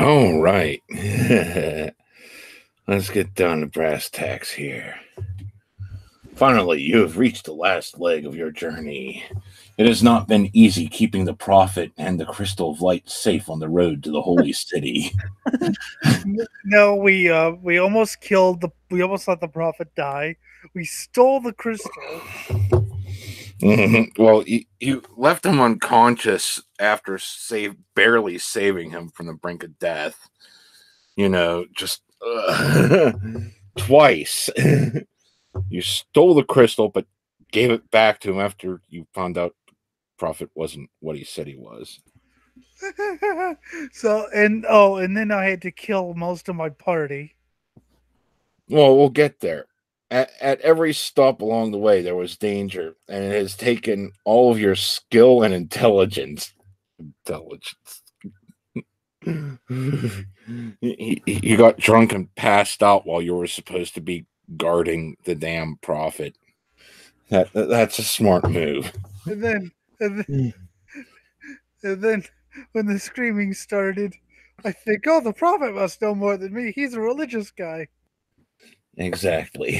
All right. Let's get down to brass tacks here. Finally, you have reached the last leg of your journey. It has not been easy keeping the prophet and the crystal of light safe on the road to the holy city. No, we almost we almost let the prophet die. We stole the crystal. Well, you left him unconscious after barely saving him from the brink of death. Just twice. You stole the crystal, but gave it back to him after you found out the prophet wasn't what he said he was. And then I had to kill most of my party. Well, we'll get there. At every stop along the way, there was danger, and it has taken all of your skill and intelligence. Intelligence. You got drunk and passed out while you were supposed to be guarding the damn prophet. That's a smart move. And then, and then, and then when the screaming started, I think, oh, the prophet must know more than me. He's a religious guy. Exactly.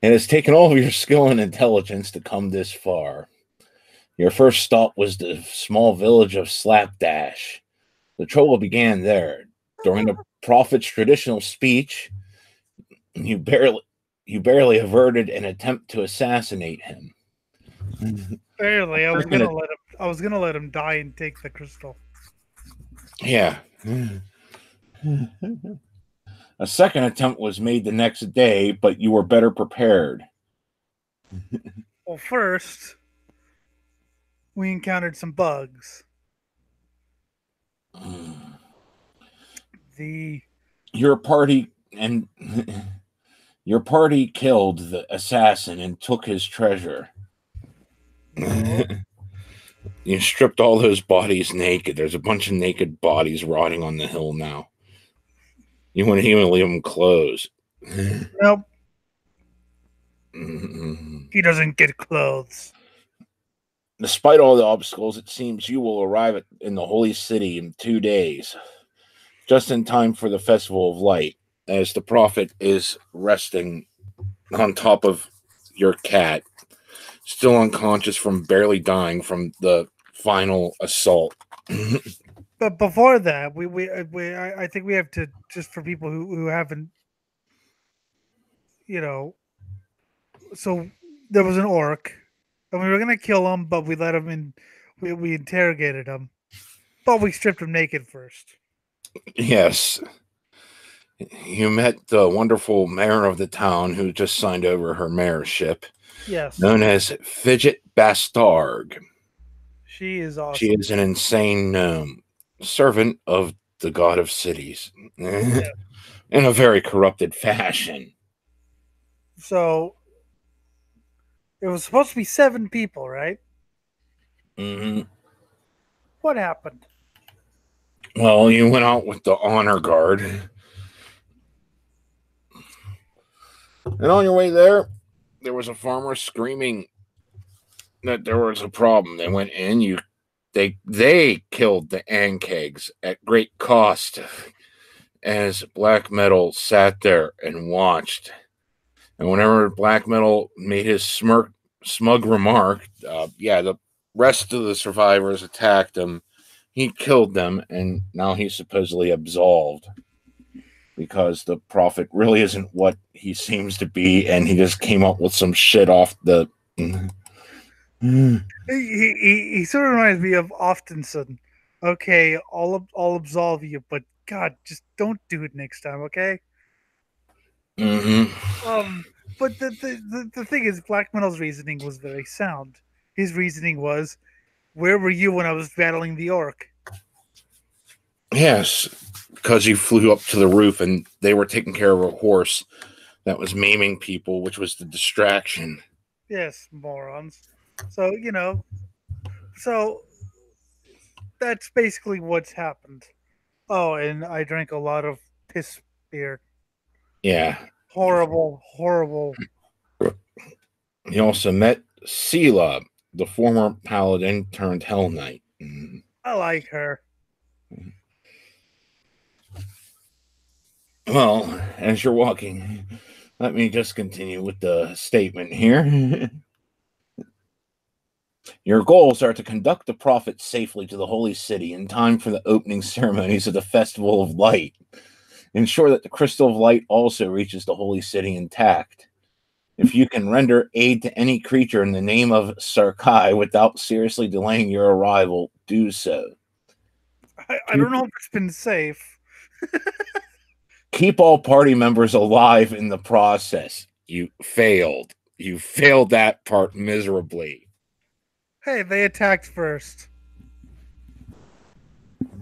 It has taken all of your skill and intelligence to come this far. Your first stop was the small village of Slapdash. The trouble began there. During the prophet's traditional speech, you barely averted an attempt to assassinate him. Barely. Second, I was gonna let him die and take the crystal. yeah. A second attempt was made the next day, but you were better prepared. Well, first we encountered some bugs. The Your party and your party killed the assassin and took his treasure. You stripped all those bodies naked. There's a bunch of naked bodies rotting on the hill now. You wouldn't even leave them clothes. Nope. He doesn't get clothes. Despite all the obstacles, it seems you will arrive in the holy city in 2 days, just in time for the festival of light, as the prophet is resting on top of your cat, still unconscious from barely dying from the final assault. But before that, I think we have to, just for people who haven't, you know. So there was an orc, and we were gonna kill him, but we let him in. We interrogated him, but we stripped him naked first. Yes. You met the wonderful mayor of the town who just signed over her mayorship, Yes, known as Fidget Bastarg. she is She awesome. is an insane gnome, servant of the god of cities, in Yeah. a very corrupted fashion. So it was supposed to be 7 people, right? Mm-hmm. What happened? Well, you went out with the honor guard, and on your way there was a farmer screaming that there was a problem. They went in. They killed the Ankegs at great cost, as Black Metal sat there and watched. And whenever Black Metal made his smug remark, the rest of the survivors attacked him. He killed them, and now he's supposedly absolved because the prophet really isn't what he seems to be, and he just came up with some shit off the. He sort of reminds me of Oftenson. Okay, I'll absolve you, but God, just don't do it next time, okay? Mm-hmm. Um, but the thing is, Black Metal's reasoning was very sound. His reasoning was, "Where were you when I was battling the orc?" Yes, because you flew up to the roof and they were taking care of a horse that was maiming people, which was the distraction. Yes, morons. So so that's basically what's happened. Oh, and I drank a lot of piss beer. Yeah. Horrible, horrible. He also met Sela, the former paladin turned Hell Knight. I like her. Well, as you're walking, let me just continue with the statement here. Your goals are to conduct the prophet safely to the holy city in time for the opening ceremonies of the Festival of Light. Ensure that the Crystal of Light also reaches the holy city intact. If you can render aid to any creature in the name of Sarkai without seriously delaying your arrival, do so. I don't know if it's been safe. Keep all party members alive in the process. You failed. You failed that part miserably. Hey, they attacked first.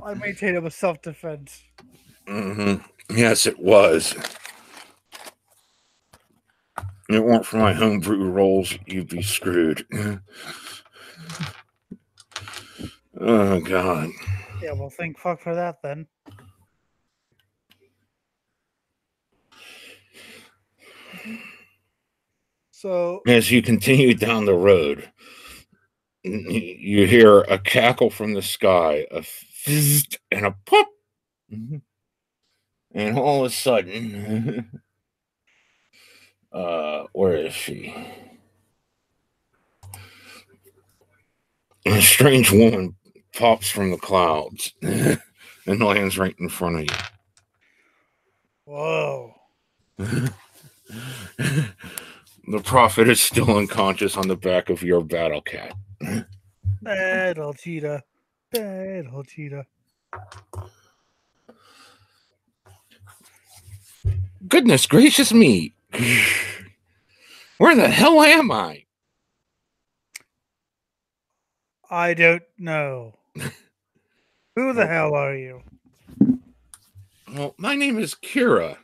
I maintain it was self-defense. Yes, it was. If it weren't for my homebrew rolls, you'd be screwed. Oh, God. Yeah, well, thank fuck for that then. So, as you continue down the road, you hear a cackle from the sky, a fizz and a pop. And all of a sudden, where is she? A strange woman pops from the clouds and lands right in front of you. whoa. The prophet is still unconscious on the back of your battle cat. Battle cheetah. Battle cheetah. Goodness gracious me. Where the hell am I? I don't know. Who the hell are you? Well, my name is Kira.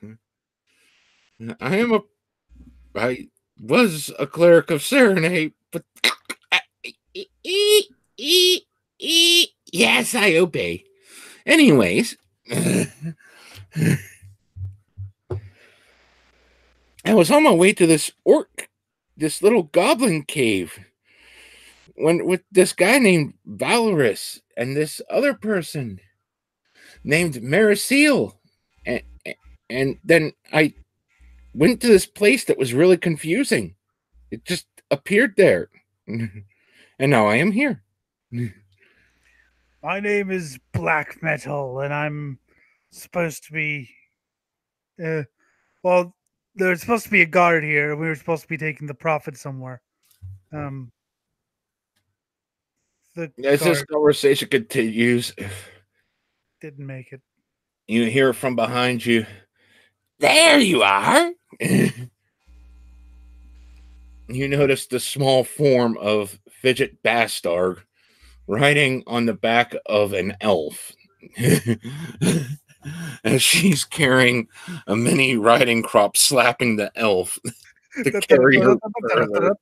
I was a cleric of Serenade, but yes, I obey. Anyways, I was on my way to this little goblin cave, with this guy named Valorous and this other person named Maricil, and then I went to this place that was really confusing. It just appeared there, and now I am here. My name is Black Metal, and I'm supposed to be. Well, there's supposed to be a guard here, and we were supposed to be taking the prophet somewhere. The As this guard conversation continues, didn't make it. you hear from behind you, "There you are." You notice the small form of Fidget Bastard riding on the back of an elf. As she's carrying a mini riding crop, slapping the elf to carry her further.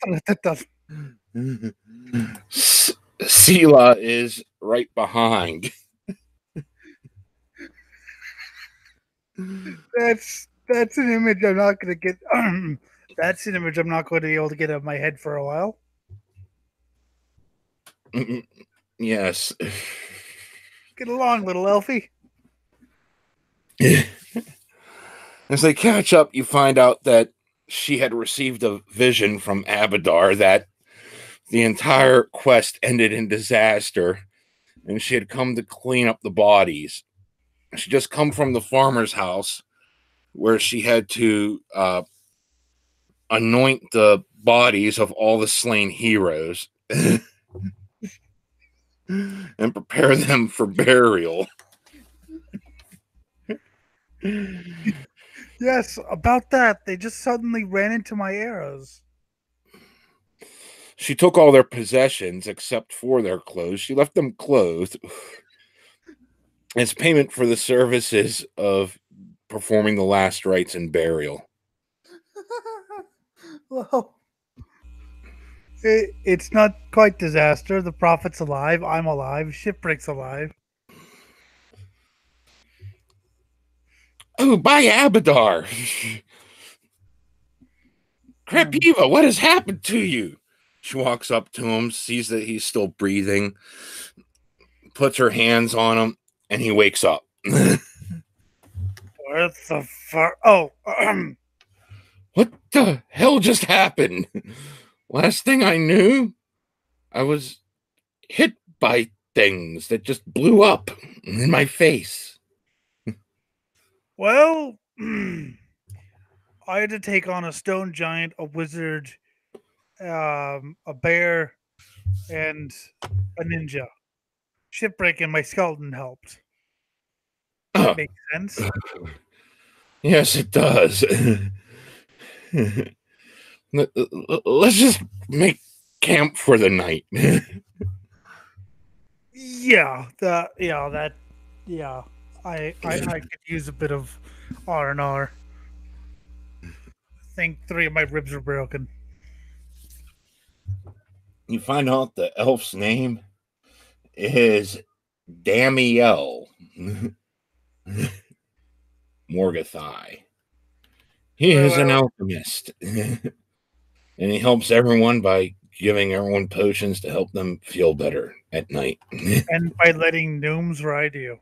Sela is right behind. That's an image I'm not going to get. That's an image I'm not going to be able to get out of my head for a while. Yes. Get along, little elfie. As they catch up, you find out that she had received a vision from Abadar that the entire quest ended in disaster, and she had come to clean up the bodies. She just come from the farmer's house where she had to anoint the bodies of all the slain heroes and prepare them for burial. Yes, about that. They just suddenly ran into my arrows. She took all their possessions except for their clothes. She left them clothed as payment for the services of performing the last rites and burial. Well, it's not quite disaster. The prophet's alive. I'm alive. Shipwreck's alive. Oh, by Abadar! Crepiva, what has happened to you? She walks up to him, sees that he's still breathing, puts her hands on him, and he wakes up. What the fuck? Oh, What the hell just happened? Last thing I knew, I was hit by things that just blew up in my face. well, I had to take on a stone giant, a wizard, a bear, and a ninja. Shipwreck and my skeleton helped. That makes sense. Yes, it does. Let's just make camp for the night. Yeah, yeah. I could use a bit of R&R. I think 3 of my ribs are broken. You find out the elf's name is Damiel Morgathai. He is an alchemist, and he helps everyone by giving everyone potions to help them feel better at night. And by letting gnomes ride you.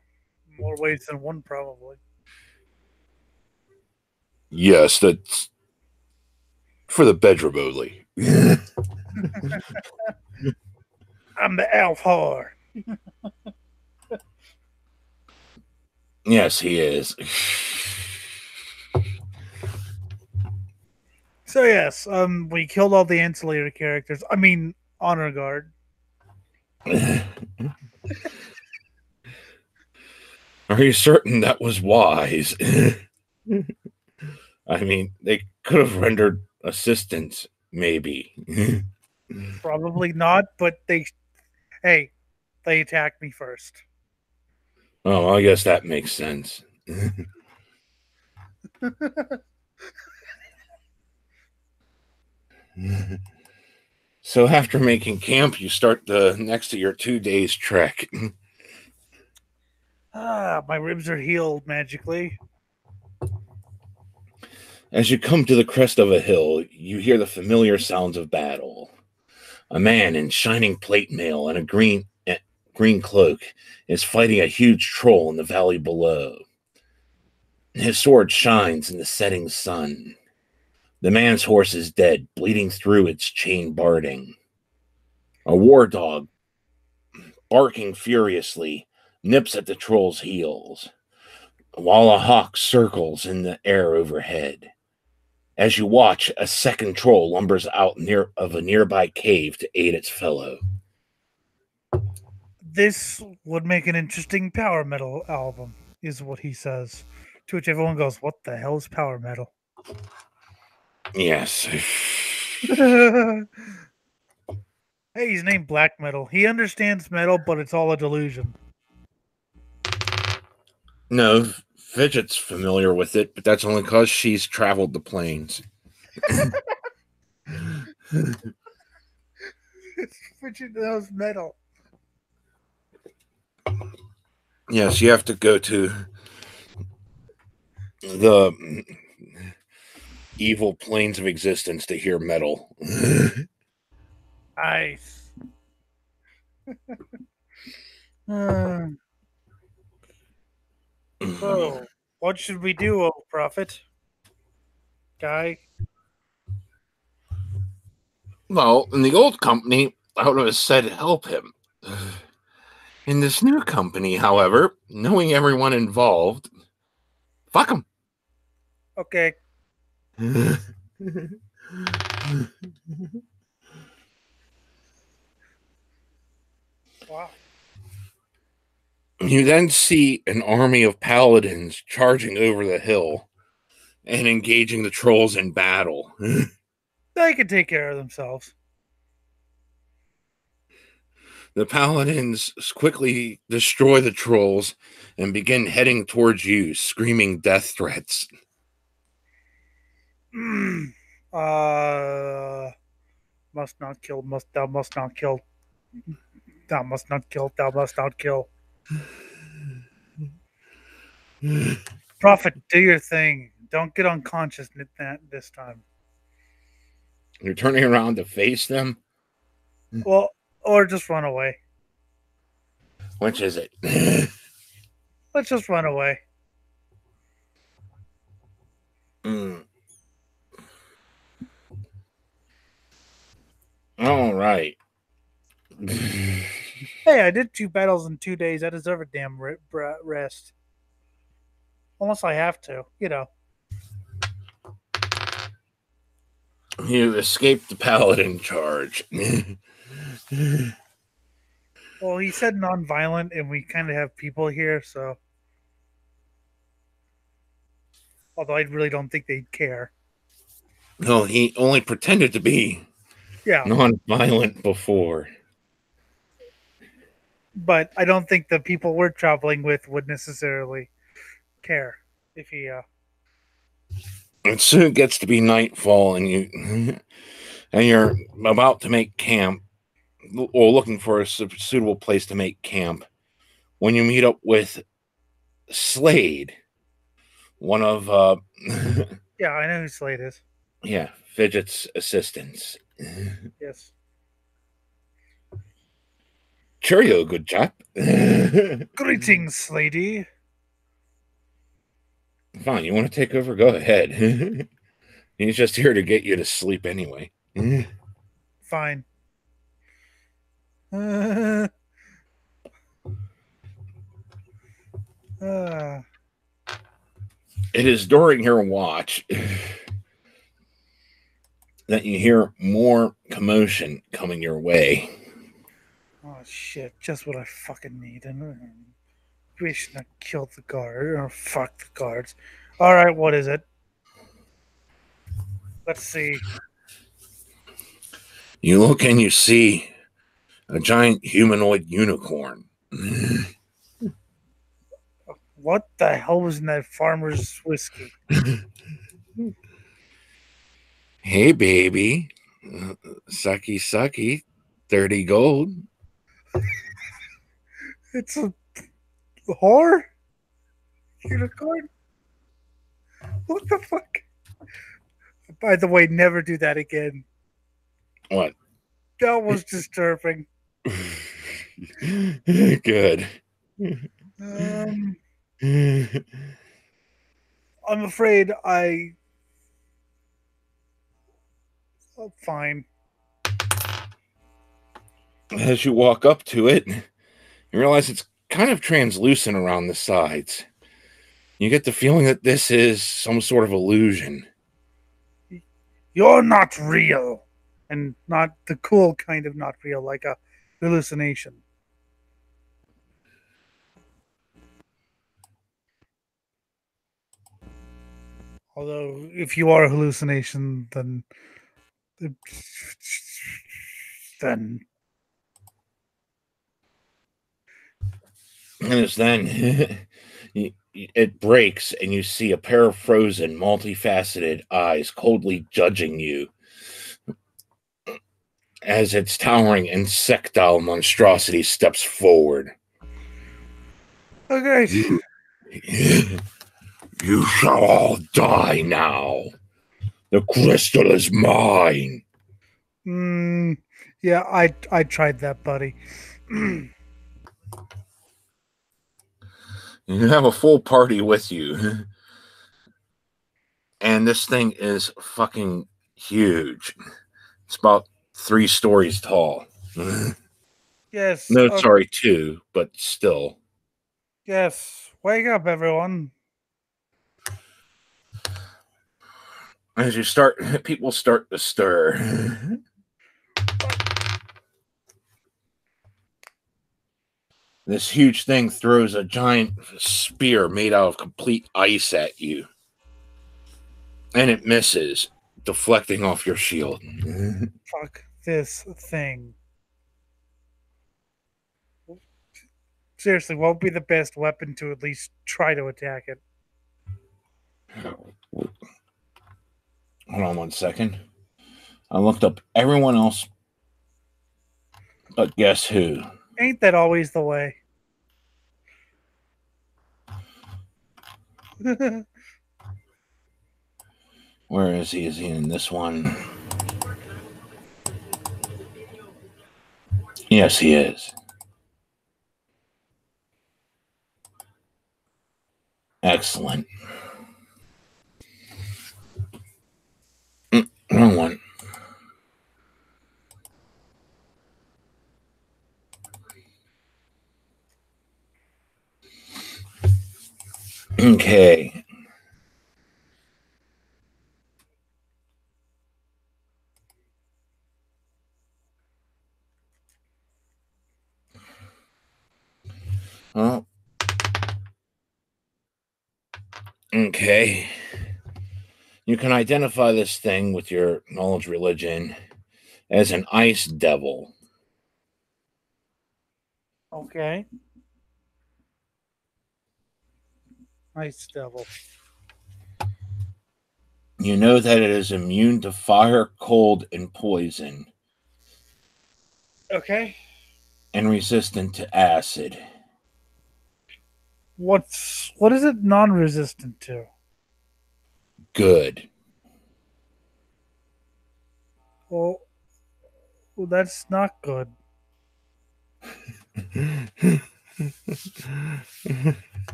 More ways than one, probably. Yes, that's for the bedroom only. I'm the elf whore. Yes, he is. So yes, we killed all the ancillary characters. I mean, honor guard. Are you certain that was wise? I mean, they could have rendered assistance, maybe. Probably not, but they attacked me first. Oh, I guess that makes sense. So after making camp, you start the next of your 2 days trek. My ribs are healed magically. As you come to the crest of a hill, you hear the familiar sounds of battle. A man in shining plate mail and a green cloak is fighting a huge troll in the valley below. His sword shines in the setting sun. The man's horse is dead, bleeding through its chain barding. A war dog, barking furiously, nips at the troll's heels, while a hawk circles in the air overhead. As you watch, a second troll lumbers out of a nearby cave to aid its fellow. This would make an interesting power metal album, is what he says. To which everyone goes, "What the hell is power metal?" Yes. Hey, he's named Black Metal. He understands metal, but it's all a delusion. No, Fidget's familiar with it, but that's only because she's traveled the plains. Fidget knows metal. Yes, you have to go to the evil planes of existence to hear metal. Nice. So, what should we do, oh prophet? Guy? Well, in the old company, I would have said help him. In this new company, however, knowing everyone involved, fuck him. Okay. Wow. You then see an army of paladins charging over the hill and engaging the trolls in battle. They can take care of themselves. The paladins quickly destroy the trolls and begin heading towards you, screaming death threats. Must not kill, thou must not kill. Thou must not kill, thou must not kill. Prophet, do your thing. Don't get unconscious this time. You're turning around to face them? Well, or just run away. Which is it? Let's just run away. right. Hey, I did 2 battles in 2 days. I deserve a damn rest. Unless I have to, You escaped the paladin charge. Well, he said non-violent, and we kind of have people here, so. Although I really don't think they'd care. No, he only pretended to be non-violent before. But I don't think the people we're traveling with would necessarily care if he. It soon gets to be nightfall, and you're about to make camp, or looking for a suitable place to make camp, when you meet up with Slade, one of Yeah, I know who Slade is. Yeah, Fidget's assistants. Yes. Cheerio, good chap. Greetings, Slady. Fine, you want to take over? Go ahead. He's just here to get you to sleep anyway. Fine. It is during your watch that you hear more commotion coming your way. Oh, shit. Just what I fucking need. We should not kill the guard. Or fuck the guards. Alright, what is it? Let's see. You look and you see a giant humanoid unicorn. What the hell was in that farmer's whiskey? Hey, baby. Sucky, sucky. 30 gold. It's a whore? Unicorn? What the fuck? By the way, never do that again. What? That was disturbing. Good. I'm afraid oh, fine. As you walk up to it, you realize it's kind of translucent around the sides. You get the feeling that this is some sort of illusion. You're not real. And not the cool kind of not real, like a hallucination. Although, if you are a hallucination, then And it's then it breaks, and you see a pair of frozen, multifaceted eyes coldly judging you as its towering insectile monstrosity steps forward. Okay. You shall all die now. The crystal is mine. Yeah, I tried that, buddy. You have a full party with you. And this thing is fucking huge. It's about 3 stories tall. Yes. No, sorry, 2, but still. Yes. Wake up, everyone. As you start, people start to stir. This huge thing throws a giant spear made out of complete ice at you. And it misses, deflecting off your shield. Fuck this thing. Seriously, what would be the best weapon to at least try to attack it? Hold on 1 second. I looked up everyone else, but guess who? Ain't that always the way? Where is he? Is he in this one? Yes, he is. Excellent. Wrong one. Okay. Well, okay. You can identify this thing with your knowledge religion as an ice devil. Okay. Ice devil. You know that it is immune to fire, cold, and poison, Okay. and resistant to acid. What is it non-resistant to? Good. Well, that's not good.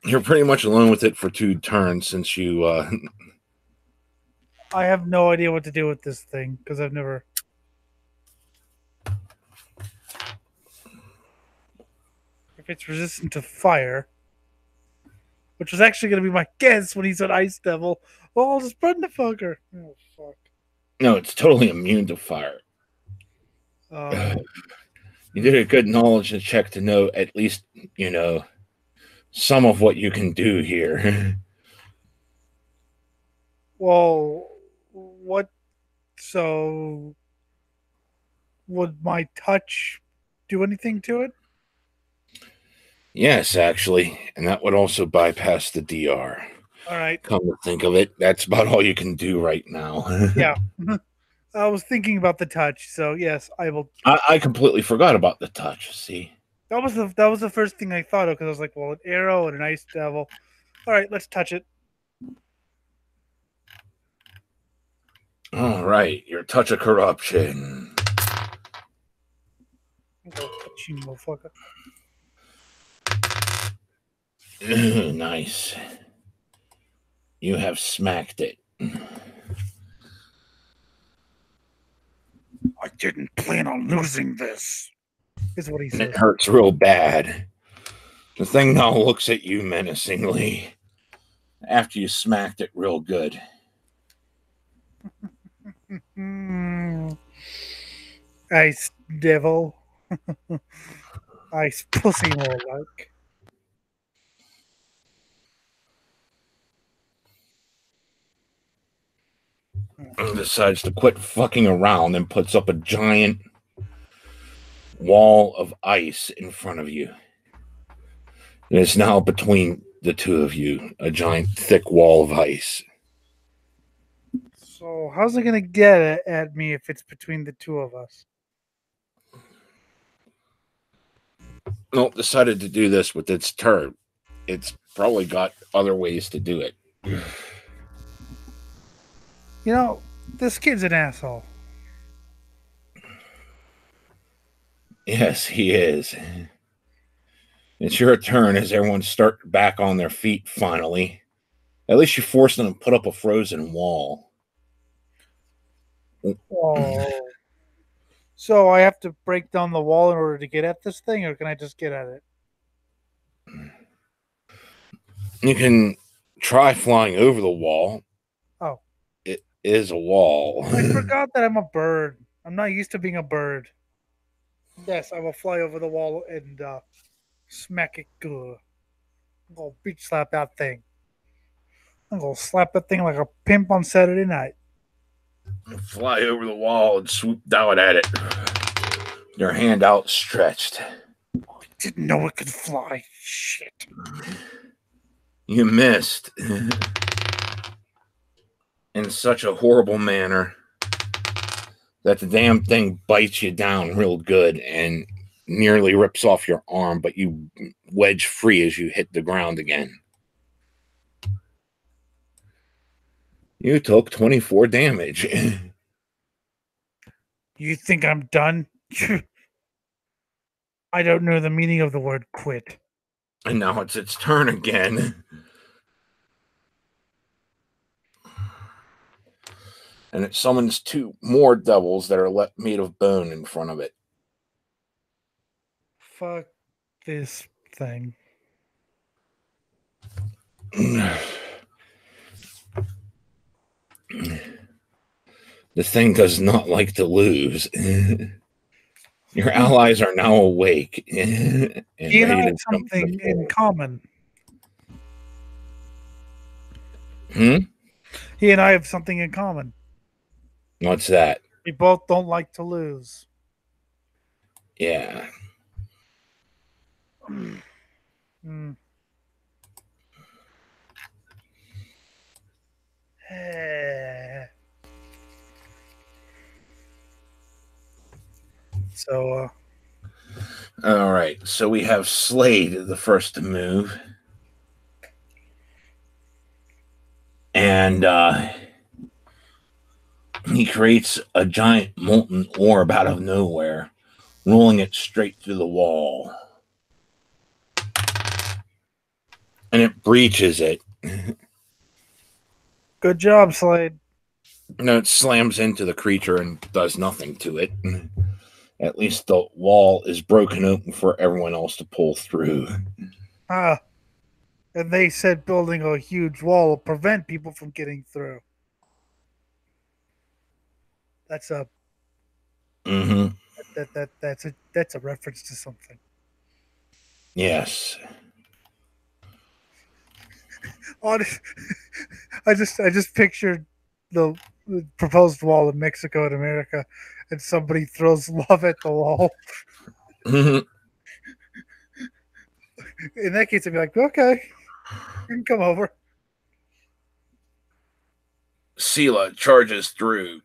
You're pretty much alone with it for 2 turns since you I have no idea what to do with this thing because I've never. If it's resistant to fire, which was actually going to be my guess when he said ice devil. Well, I'll just burn the fucker. Oh fuck. no, it's totally immune to fire. Oh. You did a good knowledge check to know at least, some of what you can do here. Well, what? So, would my touch do anything to it? Yes, actually, and that would also bypass the DR. All right. Come to think of it, that's about all you can do right now. Yeah. I was thinking about the touch, so yes, I will. I completely forgot about the touch. See, That was the first thing I thought of because I was like, well, an arrow and an ice devil. All right, let's touch it. all right, your touch of corruption. I'll touch you, motherfucker. Nice. You have smacked it. I didn't plan on losing this. Is what he And says. it hurts real bad. The thing now looks at you menacingly after you smacked it real good. Ice devil. Ice pussy more like. And decides to quit fucking around and puts up a giant wall of ice in front of you. And it's now between the two of you, a giant thick wall of ice. So how's it gonna get at me if it's between the two of us? Nope, decided to do this with its turn. It's probably got other ways to do it. You know, this kid's an asshole. Yes, he is. It's your turn as everyone start back on their feet finally. At least you forced them to put up a frozen wall. Oh. So I have to break down the wall in order to get at this thing, or can I just get at it? You can try flying over the wall. Oh. It is a wall. I forgot that I'm a bird. I'm not used to being a bird. Yes, I will fly over the wall and smack it good. I'm gonna beach slap that thing. I'm gonna slap that thing like a pimp on Saturday night. Fly over the wall and swoop down at it. Your hand outstretched. I didn't know it could fly. Shit. You missed. In such a horrible manner that the damn thing bites you down real good and nearly rips off your arm, but you wedge free as you hit the ground again. You took 24 damage. You think I'm done? I don't know the meaning of the word quit. And now it's its turn again. And it summons 2 more devils that are made of bone in front of it. Fuck this thing. The thing does not like to lose. Your allies are now awake and He and I ready have to jump to the something in fold. common. Hmm? He and I have something in common. What's that? We both don't like to lose. Yeah. Mm. So, All right. So we have Slade, the first to move. And he creates a giant molten orb out of nowhere, rolling it straight through the wall. And it breaches it. good job, Slade. No, it slams into the creature and does nothing to it. At least the wall is broken open for everyone else to pull through. Ah, and they said building a huge wall will prevent people from getting through. That's a Mm-hmm. that's a reference to something. Yes. I just pictured the proposed wall in Mexico and America, and somebody throws love at the wall. Mm-hmm. In that case, I'd be like, okay, you can come over. Sela charges through.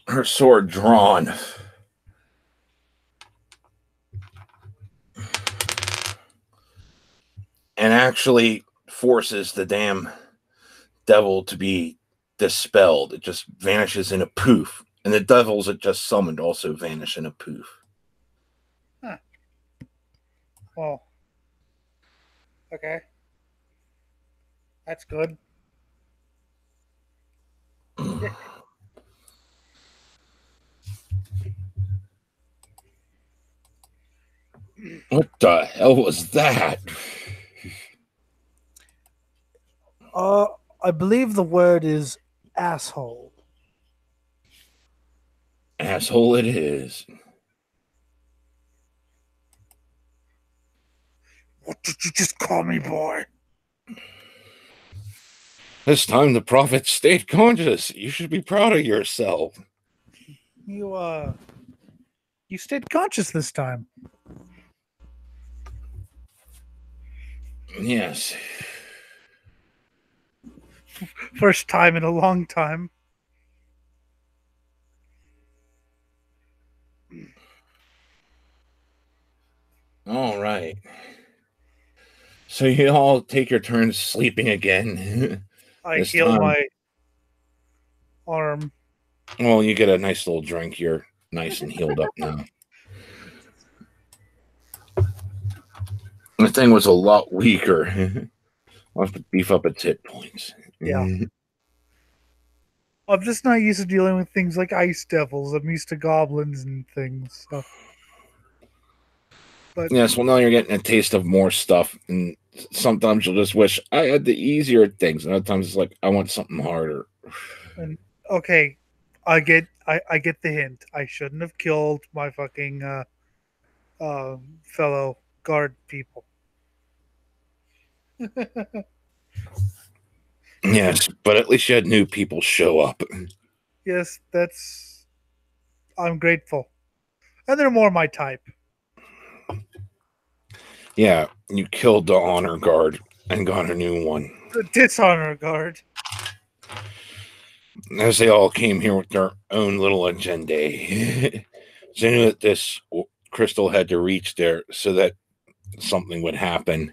Her sword drawn. And actually forces the damn devil to be dispelled. It just vanishes in a poof. And the devils it just summoned also vanish in a poof. Huh. Well, okay, that's good. What the hell was that? I believe the word is asshole. Asshole it is. What did you just call me, boy? This time the prophet stayed conscious. You should be proud of yourself. You stayed conscious this time. Yes. First time in a long time. All right. So you all take your turns sleeping again. I This heal time, my arm. well, you get a nice little drink. You're nice and healed up now. The thing was a lot weaker. I'll have to beef up its hit points. Yeah. I'm just not used to dealing with things like ice devils. I'm used to goblins and things. So. But Yes, well, now you're getting a taste of more stuff. And sometimes you'll just wish I had the easier things. And other times it's like, I want something harder. and okay, I get the hint. I shouldn't have killed my fucking fellow guard people. Yes, but at least you had new people show up. Yes, I'm grateful. And they're more my type. Yeah, you killed the honor guard and got a new one. The dishonor guard. As they all came here with their own little agenda. They knew that this crystal had to reach there so that something would happen.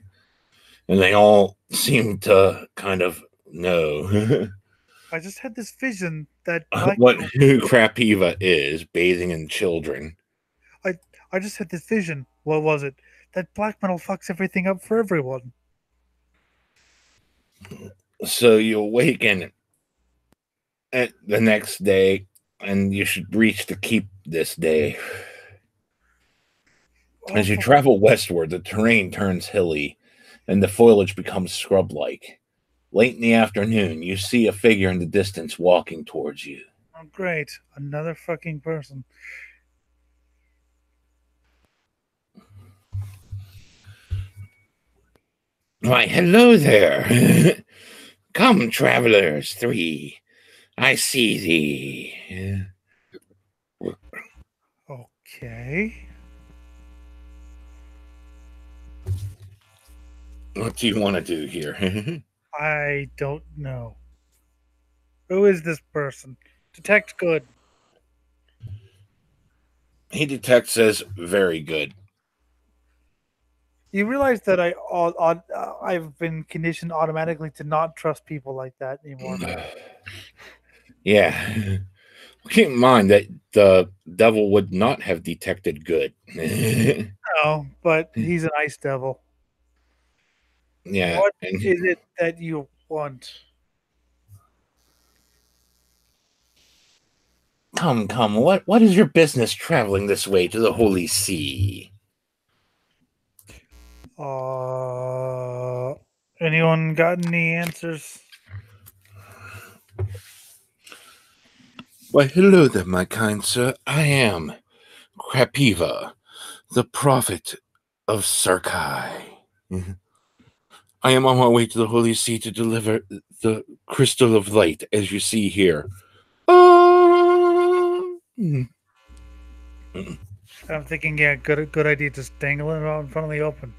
And they all seemed to kind of know I just had this vision that what Crapiva is, bathing in children. I just had this vision. What was it? That black metal fucks everything up for everyone. So you awaken at the next day, and you should reach to keep this day. As you travel westward, the terrain turns hilly, and the foliage becomes scrub-like. Late in the afternoon, you see a figure in the distance walking towards you. Oh, great. Another fucking person. Why, hello there. Come, travelers, 3. I see thee. Okay. What do you want to do here? I don't know. Who is this person? Detect good. He detects as very good. You realize that I've been conditioned automatically to not trust people like that anymore. Yeah. Keep in mind that the devil would not have detected good. No, but he's an ice devil. Yeah. What is it that you want? Come, come. What is your business traveling this way to the Holy See? Anyone got any answers? Why, hello there, my kind sir. I am Krapiva, the prophet of Sarkai. I am on my way to the Holy See to deliver the crystal of light, as you see here. I'm thinking, yeah, good idea. Just dangle it out in front of the open.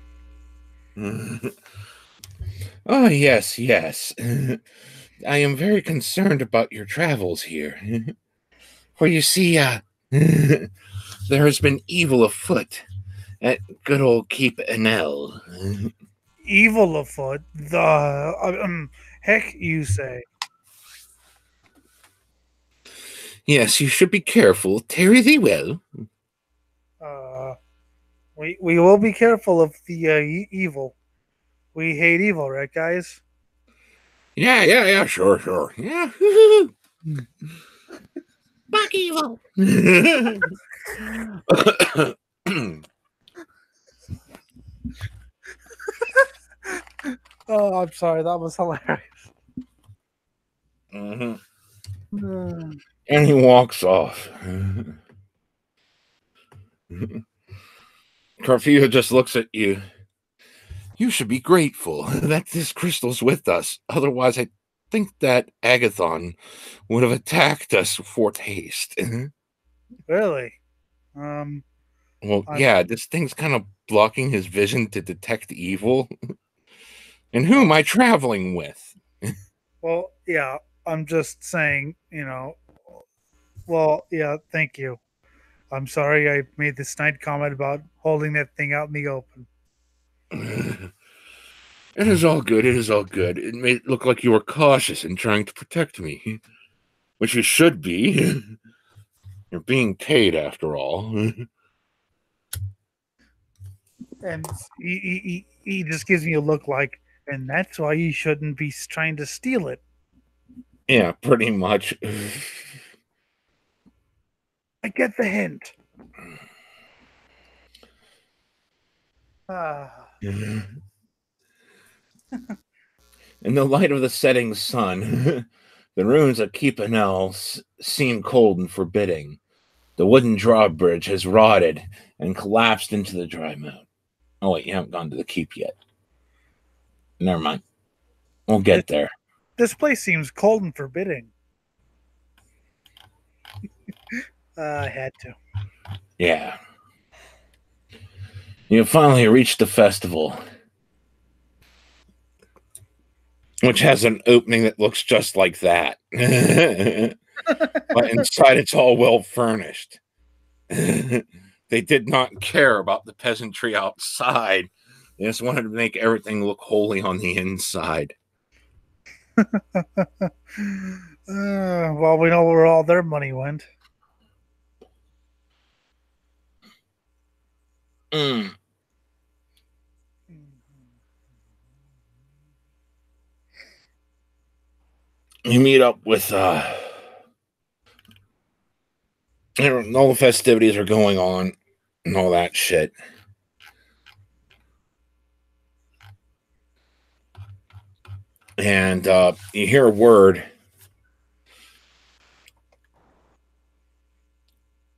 Oh, yes, yes. I am very concerned about your travels here. For you see, there has been evil afoot at good old Keep Enel. Evil afoot. Heck, you say. Yes, you should be careful. Tarry thee well. We will be careful of the evil. We hate evil, right, guys? Yeah, sure. Yeah. Fuck evil. Oh, I'm sorry. That was hilarious. And he walks off. Carfio just looks at you. You should be grateful that this crystal's with us. Otherwise, I think that Agathon would have attacked us for haste. Really? Well, yeah, this thing's kind of blocking his vision to detect evil. And who am I traveling with? Well, yeah. I'm just saying, Well, yeah. Thank you. I'm sorry I made this snide comment about holding that thing out in the open. It is all good. It is all good. It made it look like you were cautious in trying to protect me, which you should be. You're being paid, after all. And he just gives me a look like, and that's why you shouldn't be trying to steal it. Yeah, pretty much. I get the hint. In the light of the setting sun, the ruins of Keepanel seem cold and forbidding. The wooden drawbridge has rotted and collapsed into the dry moat. Oh, wait, you haven't gone to the keep yet. Never mind. We'll get there. This place seems cold and forbidding. I had to. Yeah. You finally reached the festival, which has an opening that looks just like that. But inside, it's all well furnished. They did not care about the peasantry outside. They just wanted to make everything look holy on the inside. Well, we know where all their money went. You meet up with all the festivities are going on and all that shit. And you hear a word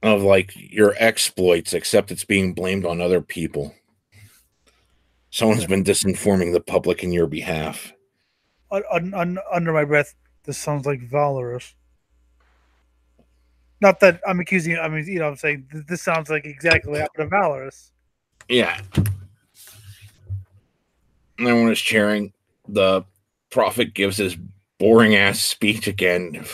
of like your exploits, except it's being blamed on other people. Someone's been disinforming the public in your behalf. Under my breath, this sounds like Valorous. Not that I'm accusing you. I mean, I'm saying this sounds like exactly what happened to Valorous. Yeah. And everyone is cheering. The prophet gives his boring ass speech again,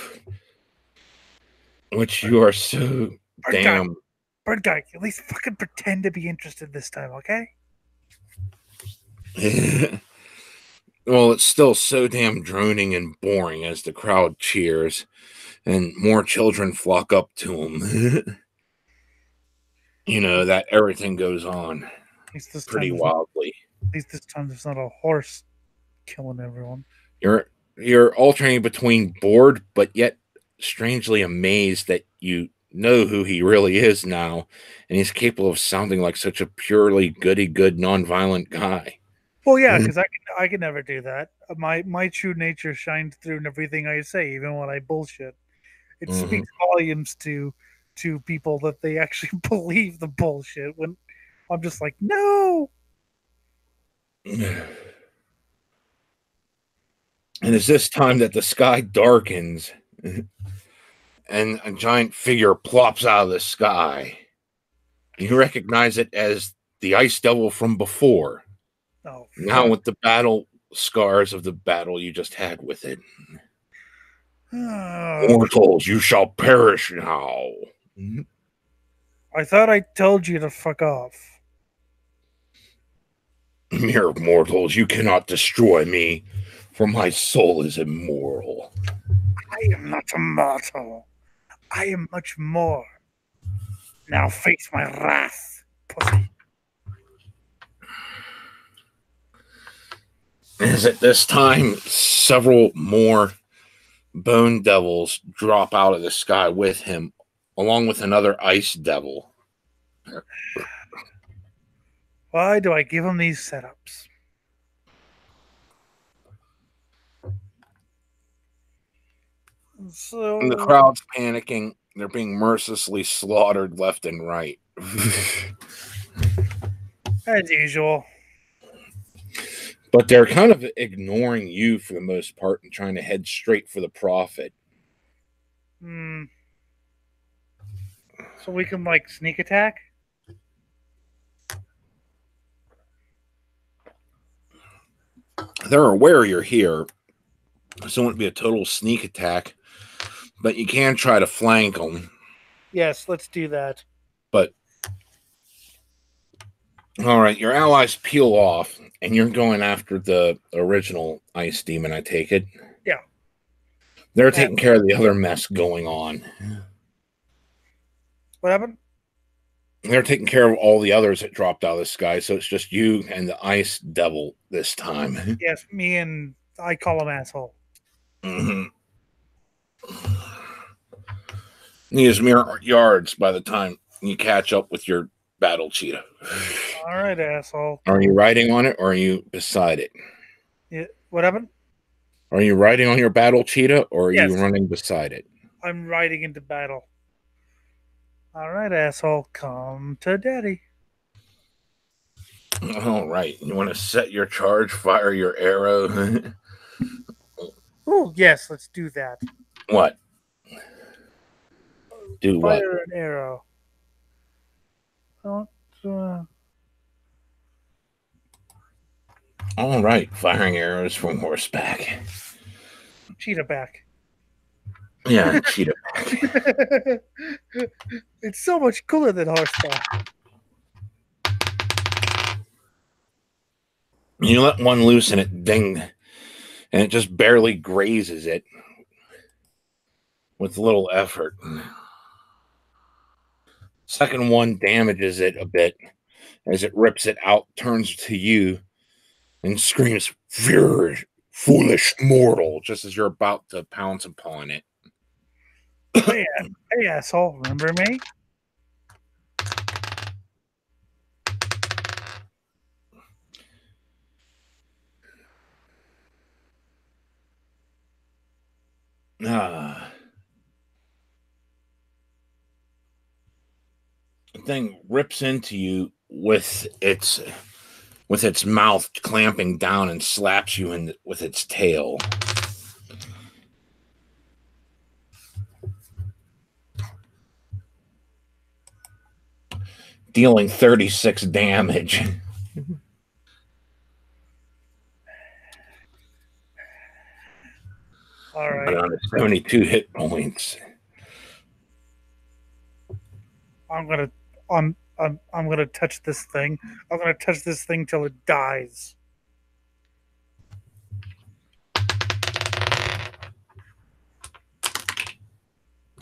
which you are so damn. Bird guy, at least fucking pretend to be interested this time, okay? Well, it's still so damn droning and boring as the crowd cheers and more children flock up to him. That everything goes on pretty wildly. At least this time there's not a horse killing everyone. You're alternating between bored but yet strangely amazed that you know who he really is now, and he's capable of sounding like such a purely goody-good, non-violent guy. Well, yeah, because I can never do that. My true nature shines through in everything I say, even when I bullshit. It speaks volumes to people that they actually believe the bullshit. When I'm just like, no. And it's this time that the sky darkens and a giant figure plops out of the sky. You recognize it as the Ice Devil from before. Oh, now with the battle scars of the battle you just had with it. Mortals, you shall perish now. I thought I told you to fuck off. Mere mortals, you cannot destroy me, for my soul is immortal. I am not immortal. I am much more. Now face my wrath, pussy. As at this time, several more bone devils drop out of the sky with him, along with another ice devil. Why do I give him these setups? So and the crowd's panicking. They're being mercilessly slaughtered left and right. As usual. But they're kind of ignoring you for the most part and trying to head straight for the prophet. So we can, like, sneak attack? They're aware you're here, so it won't be a total sneak attack, but you can try to flank them. Yes, let's do that. But, all right, your allies peel off, and you're going after the original ice demon, I take it? Yeah. They're taking care of the other mess going on. What happened? They're taking care of all the others that dropped out of the sky, so it's just you and the ice devil this time. Yes, me and I call him asshole. He is mere yards by the time you catch up with your battle cheetah. All right, asshole. Are you riding on it or are you beside it? Yeah, what happened? Are you riding on your battle cheetah or are you running beside it? I'm riding into battle. All right, asshole, come to daddy. All right. You want to set your charge, fire your arrow? Oh, yes, let's do that. What? Do what? Fire an arrow. All right. Firing arrows from horseback. Cheetah back. Yeah, cheetah back. It's so much cooler than horseback. You let one loose and it ding, and it just barely grazes it with little effort. Second one damages it a bit as it rips it out, turns to you, and screams, "Fear, foolish mortal," just as you're about to pounce upon it. Hey, asshole, remember me? thing rips into you with its mouth clamping down and slaps you with its tail. Dealing 36 damage. All right. But on 72 hit points. I'm gonna touch this thing. I'm gonna touch this thing till it dies.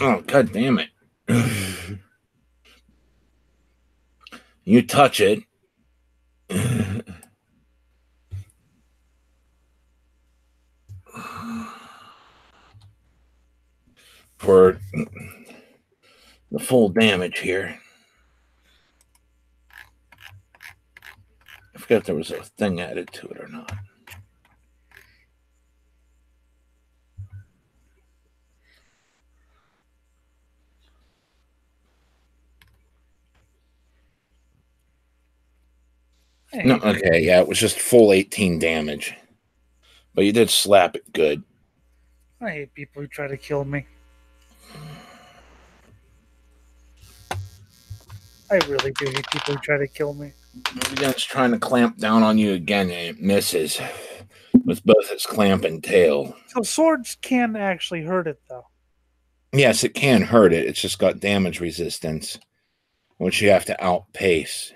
Oh, god damn it. You touch it. For the full damage here. I forgot if there was a thing added to it or not. No, okay, yeah, it was just full 18 damage. But you did slap it good. I hate people who try to kill me. I really do hate people who try to kill me. It's trying to clamp down on you again, and it misses with both its clamp and tail. So swords can actually hurt it, though. Yes, it can hurt it. It's just got damage resistance, which you have to outpace.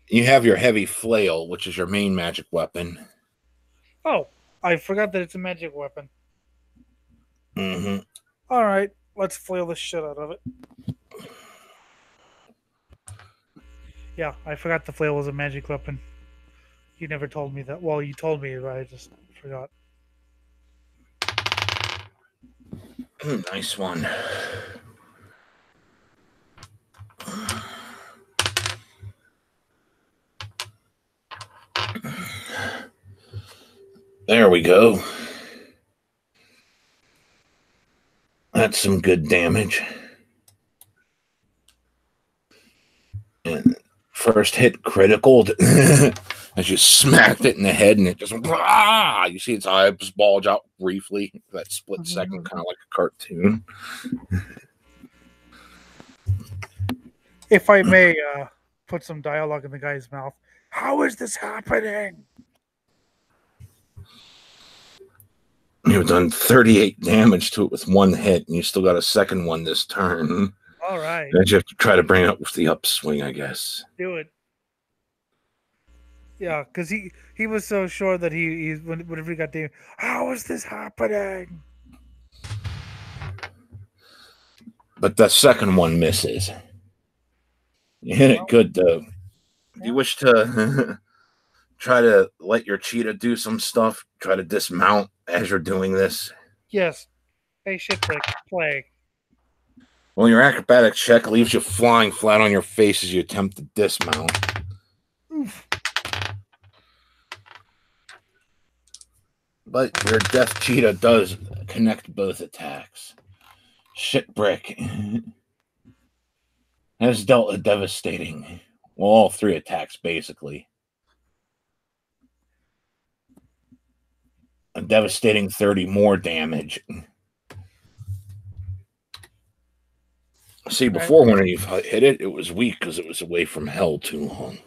You have your heavy flail, which is your main magic weapon. Oh, I forgot that it's a magic weapon. Mm-hmm. All right, let's flail the shit out of it. Yeah, I forgot the flail was a magic weapon. You never told me that. Well, you told me, but I just forgot. Nice one. There we go. That's some good damage. And first hit critical as you smacked it in the head, and it just you see its eyes bulge out briefly. That split second, kind of like a cartoon. If I may put some dialogue in the guy's mouth, how is this happening? You've done 38 damage to it with one hit, and you still got a second one this turn. All right. Then you have to try to bring it up with the upswing, I guess. Do it. Yeah, because he was so sure that he whenever he got damaged, how is this happening? But the second one misses. You hit it good, though. Do you wish to try to let your cheetah do some stuff? Try to dismount as you're doing this? Yes. Hey, shitbrick, play. Well, your acrobatics check leaves you flying flat on your face as you attempt to dismount. Oof. But your death cheetah does connect both attacks. Shitbrick has dealt a devastating, well, all three attacks, basically. A devastating 30 more damage. See, before when you hit it, it was weak because it was away from hell too long.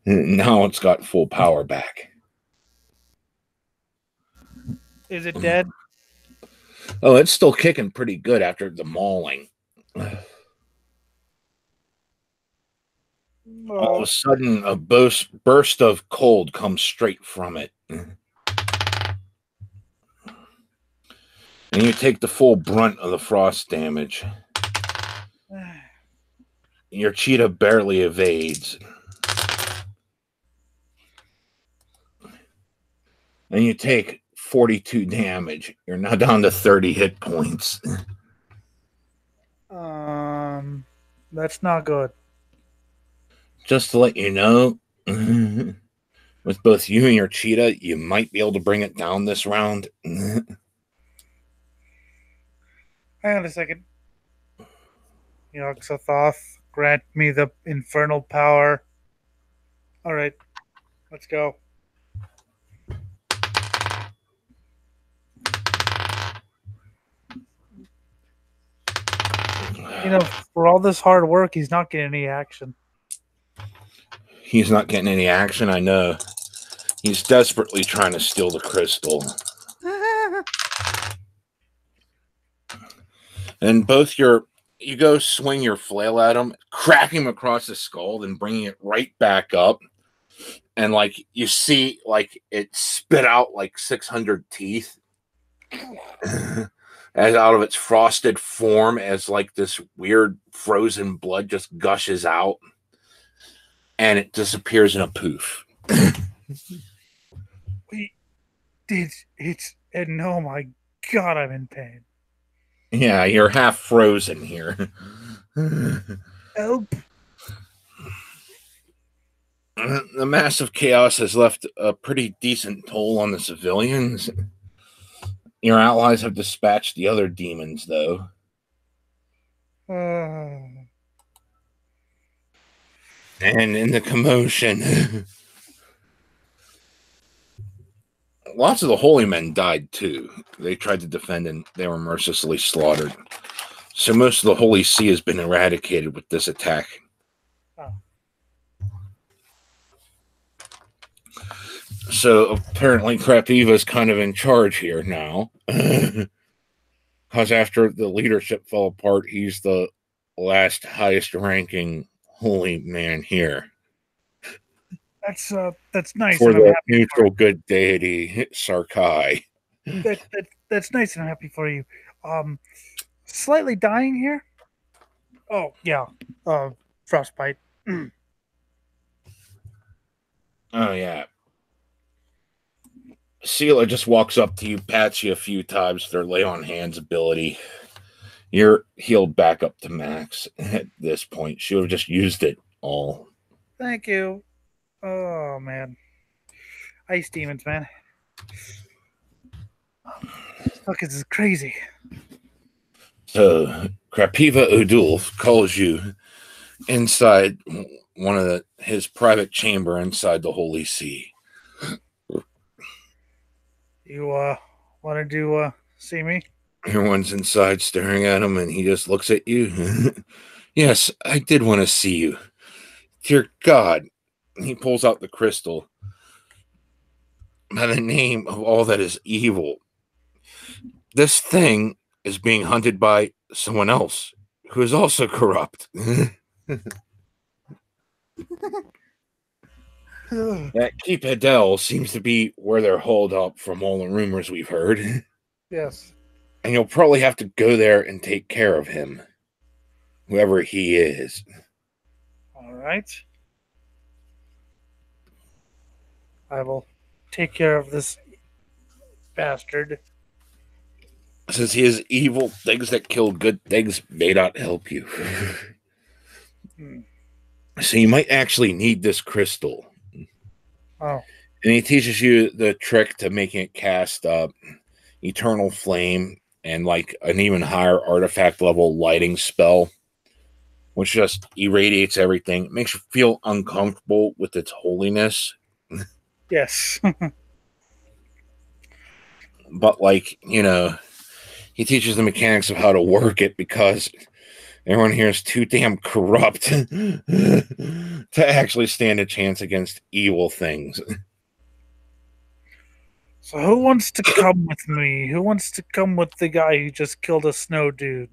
Now it's got full power back. Is it dead? Oh, it's still kicking pretty good after the mauling. All of a sudden, a burst of cold comes straight from it. And you take the full brunt of the frost damage. Your cheetah barely evades. And you take 42 damage. You're now down to 30 hit points. That's not good. Just to let you know, with both you and your cheetah, you might be able to bring it down this round. Hang on a second. Yogg-Sothoth, grant me the infernal power. All right, let's go. For all this hard work, he's not getting any action. He's not getting any action, I know. He's desperately trying to steal the crystal. And you go swing your flail at him, crack him across the skull, then bringing it right back up. And you see it spit out 600 teeth as out of its frosted form, as this weird frozen blood just gushes out, and it disappears in a poof. And oh my god, I'm in pain. Yeah, you're half frozen here. Help. The massive chaos has left a pretty decent toll on the civilians. Your allies have dispatched the other demons, though. And in the commotion, lots of the holy men died, too. They tried to defend, and they were mercilessly slaughtered. So most of the Holy See has been eradicated with this attack. Oh. So apparently Krapiva's kind of in charge here now. Because after the leadership fell apart, he's the last highest ranking holy man here. That's nice. For the neutral good deity, Sarkai. That's nice, and I'm happy for you. Slightly dying here. Oh yeah, frostbite. Oh yeah. Sela just walks up to you, pats you a few times with their lay on hands ability. You're healed back up to max at this point. She would have just used it all. Thank you. Oh man, ice demons, man. Look, this is crazy. So Krapiva Udulf calls you inside one of his private chamber inside the Holy See. You wanted to see me? Everyone's inside staring at him, and he just looks at you. Yes, I did want to see you. Dear God. He pulls out the crystal. By the name of all that is evil, this thing is being hunted by someone else who is also corrupt. That Keep Adele seems to be where they're holed up from all the rumors we've heard. Yes. And you'll probably have to go there and take care of him, whoever he is. All right. I will take care of this bastard. Since he is evil, things that kill good things may not help you. So you might actually need this crystal. Oh. And he teaches you the trick to making it cast eternal flame and an even higher artifact level lighting spell, which just irradiates everything. It makes you feel uncomfortable with its holiness. Yes. But he teaches the mechanics of how to work it because everyone here is too damn corrupt to actually stand a chance against evil things. So who wants to come with me? Who wants to come with the guy who just killed a snow dude?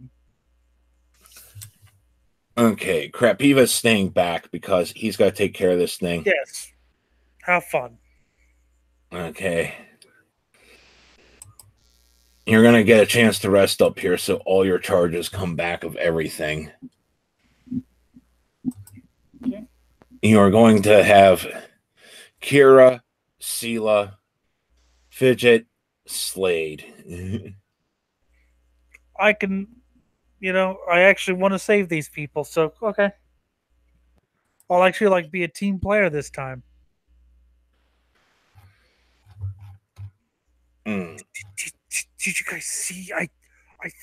Okay, Krapiva's staying back because he's got to take care of this thing. Yes. Have fun. Okay. You're going to get a chance to rest up here so all your charges come back of everything. Okay. You are going to have Kira, Sela, Fidget, Slade. I can, I actually want to save these people, so okay. I'll actually be a team player this time. Did you guys see? I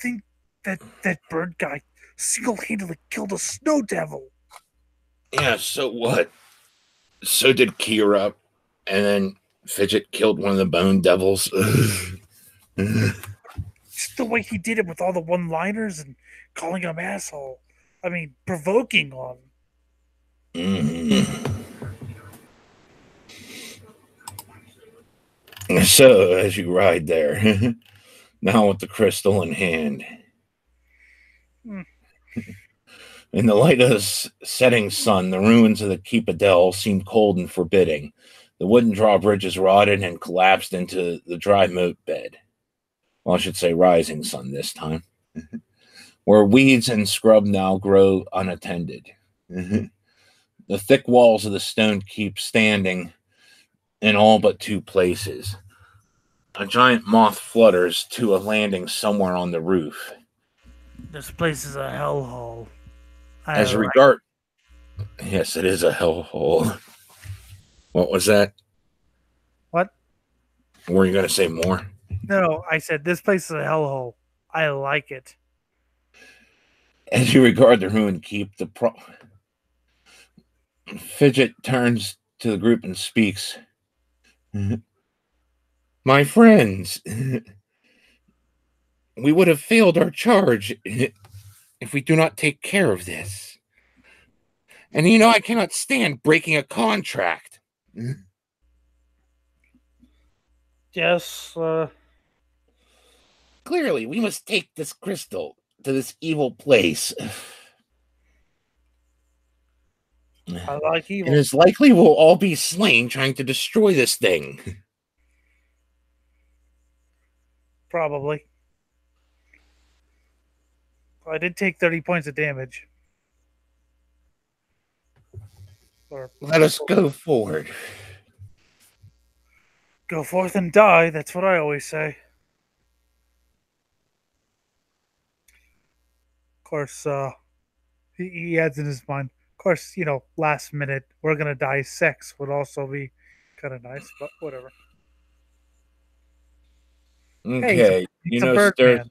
think that bird guy single-handedly killed a snow devil. Yeah, so what? So did Kira, and then Fidget killed one of the bone devils. Just the way he did it with all the one-liners and calling him asshole. I mean, provoking on. So, as you ride there, now with the crystal in hand, in the light of the setting sun, the ruins of the Keep Adele seem cold and forbidding. The wooden drawbridge is rotted and collapsed into the dry moat bed. Well, I should say rising sun this time, where weeds and scrub now grow unattended. The thick walls of the stone keep standing in all but two places. A giant moth flutters to a landing somewhere on the roof. This place is a hellhole. As a regard, yes, it is a hellhole. What was that? What? Were you going to say more? No, I said this place is a hellhole. I like it. As you regard the ruined keep, Fidget turns to the group and speaks. My friends, we would have failed our charge if we do not take care of this. And you know, I cannot stand breaking a contract. Yes, Clearly, we must take this crystal to this evil place. I like evil. It is likely we'll all be slain trying to destroy this thing. Probably. I did take 30 points of damage. Let us go forward. Go forth and die. That's what I always say. Of course, he adds in his mind. Of course, you know, last minute, we're going to die. Sex would also be kind of nice, but whatever. Okay, hey, you know, there's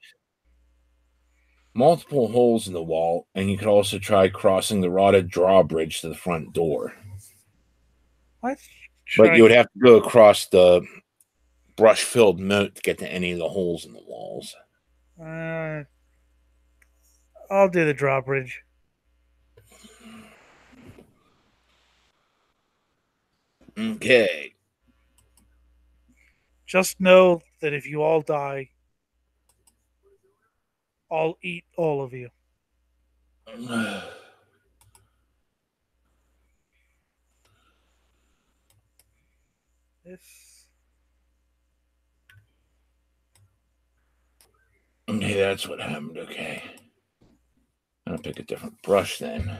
multiple holes in the wall, and you could also try crossing the rotted drawbridge to the front door. But you would have to go across the brush-filled moat to get to any of the holes in the walls. I'll do the drawbridge. Okay. Just know that if you all die, I'll eat all of you. This. Okay, that's what happened. Okay. I'm gonna pick a different brush then.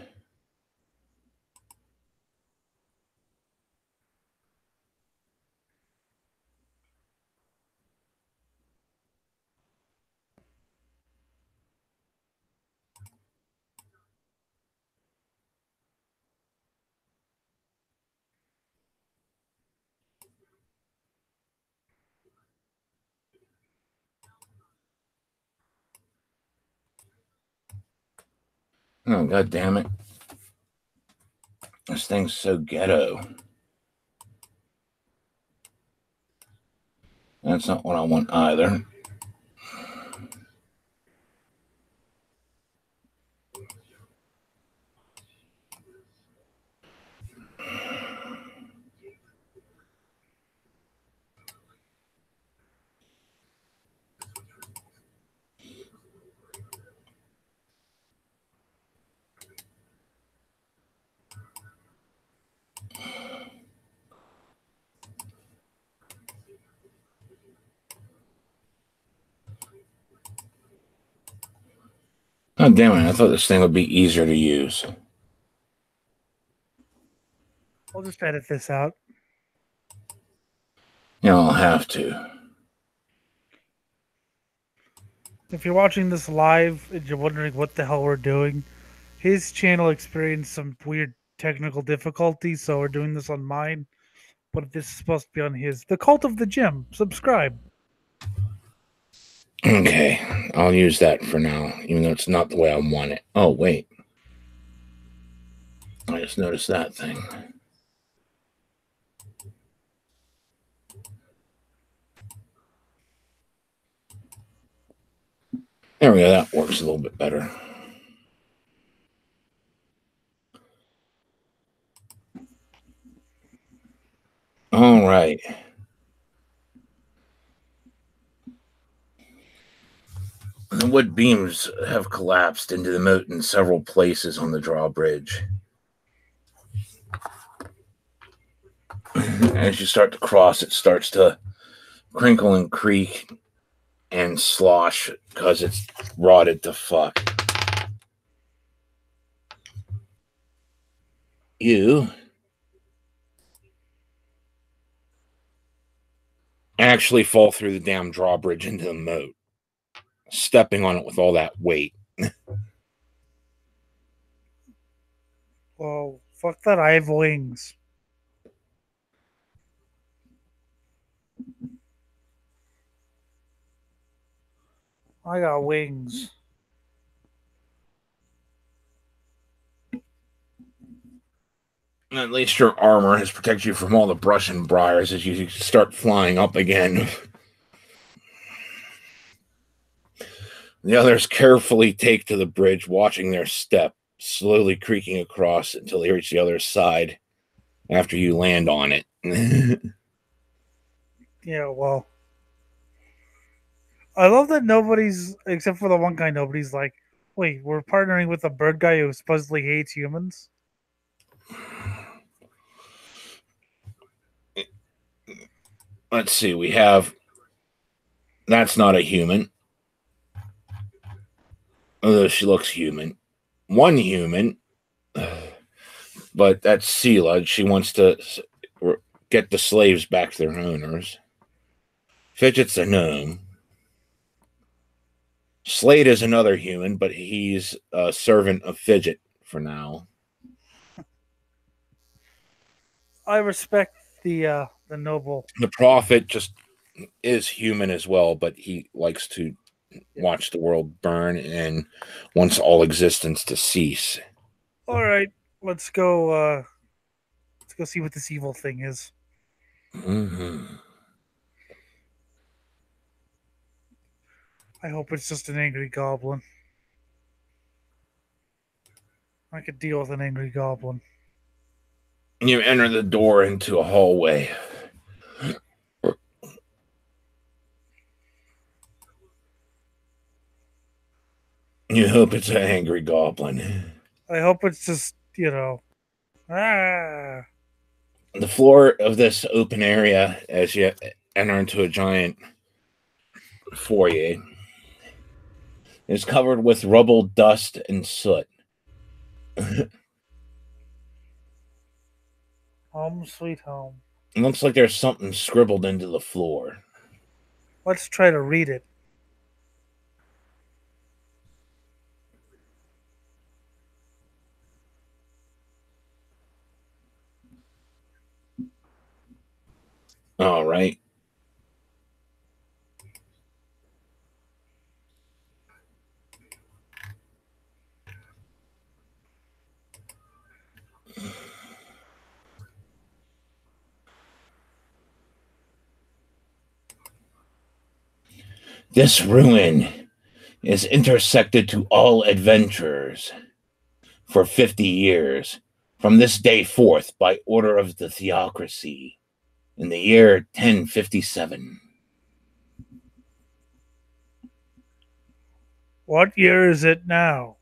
Oh, god damn it. This thing's so ghetto. That's not what I want either. God damn it, I thought this thing would be easier to use. I'll just edit this out. Yeah, I'll have to. If you're watching this live and you're wondering what the hell we're doing, his channel experienced some weird technical difficulties, so we're doing this on mine. But this is supposed to be on his. The Cult of the Gym. Subscribe. Okay, I'll use that for now, even though it's not the way I want it. Oh, wait. I just noticed that thing. There we go. That works a little bit better. All right. The wood beams have collapsed into the moat in several places on the drawbridge. As you start to cross, it starts to crinkle and creak and slosh because it's rotted to fuck. You actually fall through the damn drawbridge into the moat, stepping on it with all that weight. Well, fuck that. I have wings. I got wings. At least your armor has protected you from all the brush and briars as you start flying up again. The others carefully take to the bridge, watching their step, slowly creaking across until they reach the other side after you land on it. Yeah, well. I love that nobody's, except for the one guy, nobody's like, wait, we're partnering with a bird guy who supposedly hates humans? Let's see, we have. That's not a human. Although she looks human. One human, but that's Sela. She wants to get the slaves back to their owners. Fidget's a gnome. Slade is another human, but he's a servant of Fidget for now. I respect the noble. The prophet just is human as well, but he likes to watch the world burn and wants all existence to cease. All right, let's go see what this evil thing is. Mm-hmm. I hope it's just an angry goblin. I could deal with an angry goblin. You enter the door into a hallway. You hope it's an angry goblin. I hope it's just, ah. The floor of this open area, as you enter into a giant foyer, is covered with rubble, dust, and soot. Home sweet home. It looks like there's something scribbled into the floor. Let's try to read it. All right. This ruin is intersected to all adventurers for 50 years, from this day forth, by order of the theocracy, in the year 1057. What year is it now?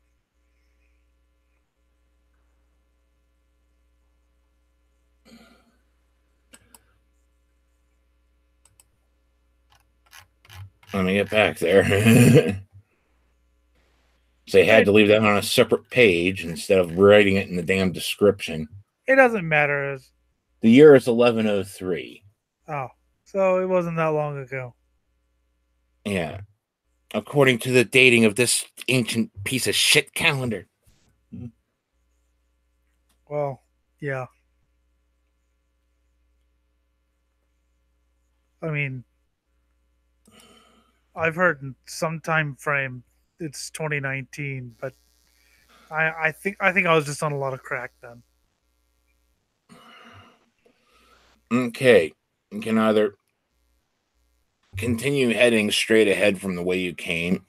Let me get back there. They had to leave that on a separate page instead of writing it in the damn description. It doesn't matter. The year is 1103. Oh, so it wasn't that long ago. Yeah. According to the dating of this ancient piece of shit calendar. Well, yeah. I mean, I've heard in some time frame it's 2019, but I think I was just on a lot of crack then. Okay. You can either continue heading straight ahead from the way you came.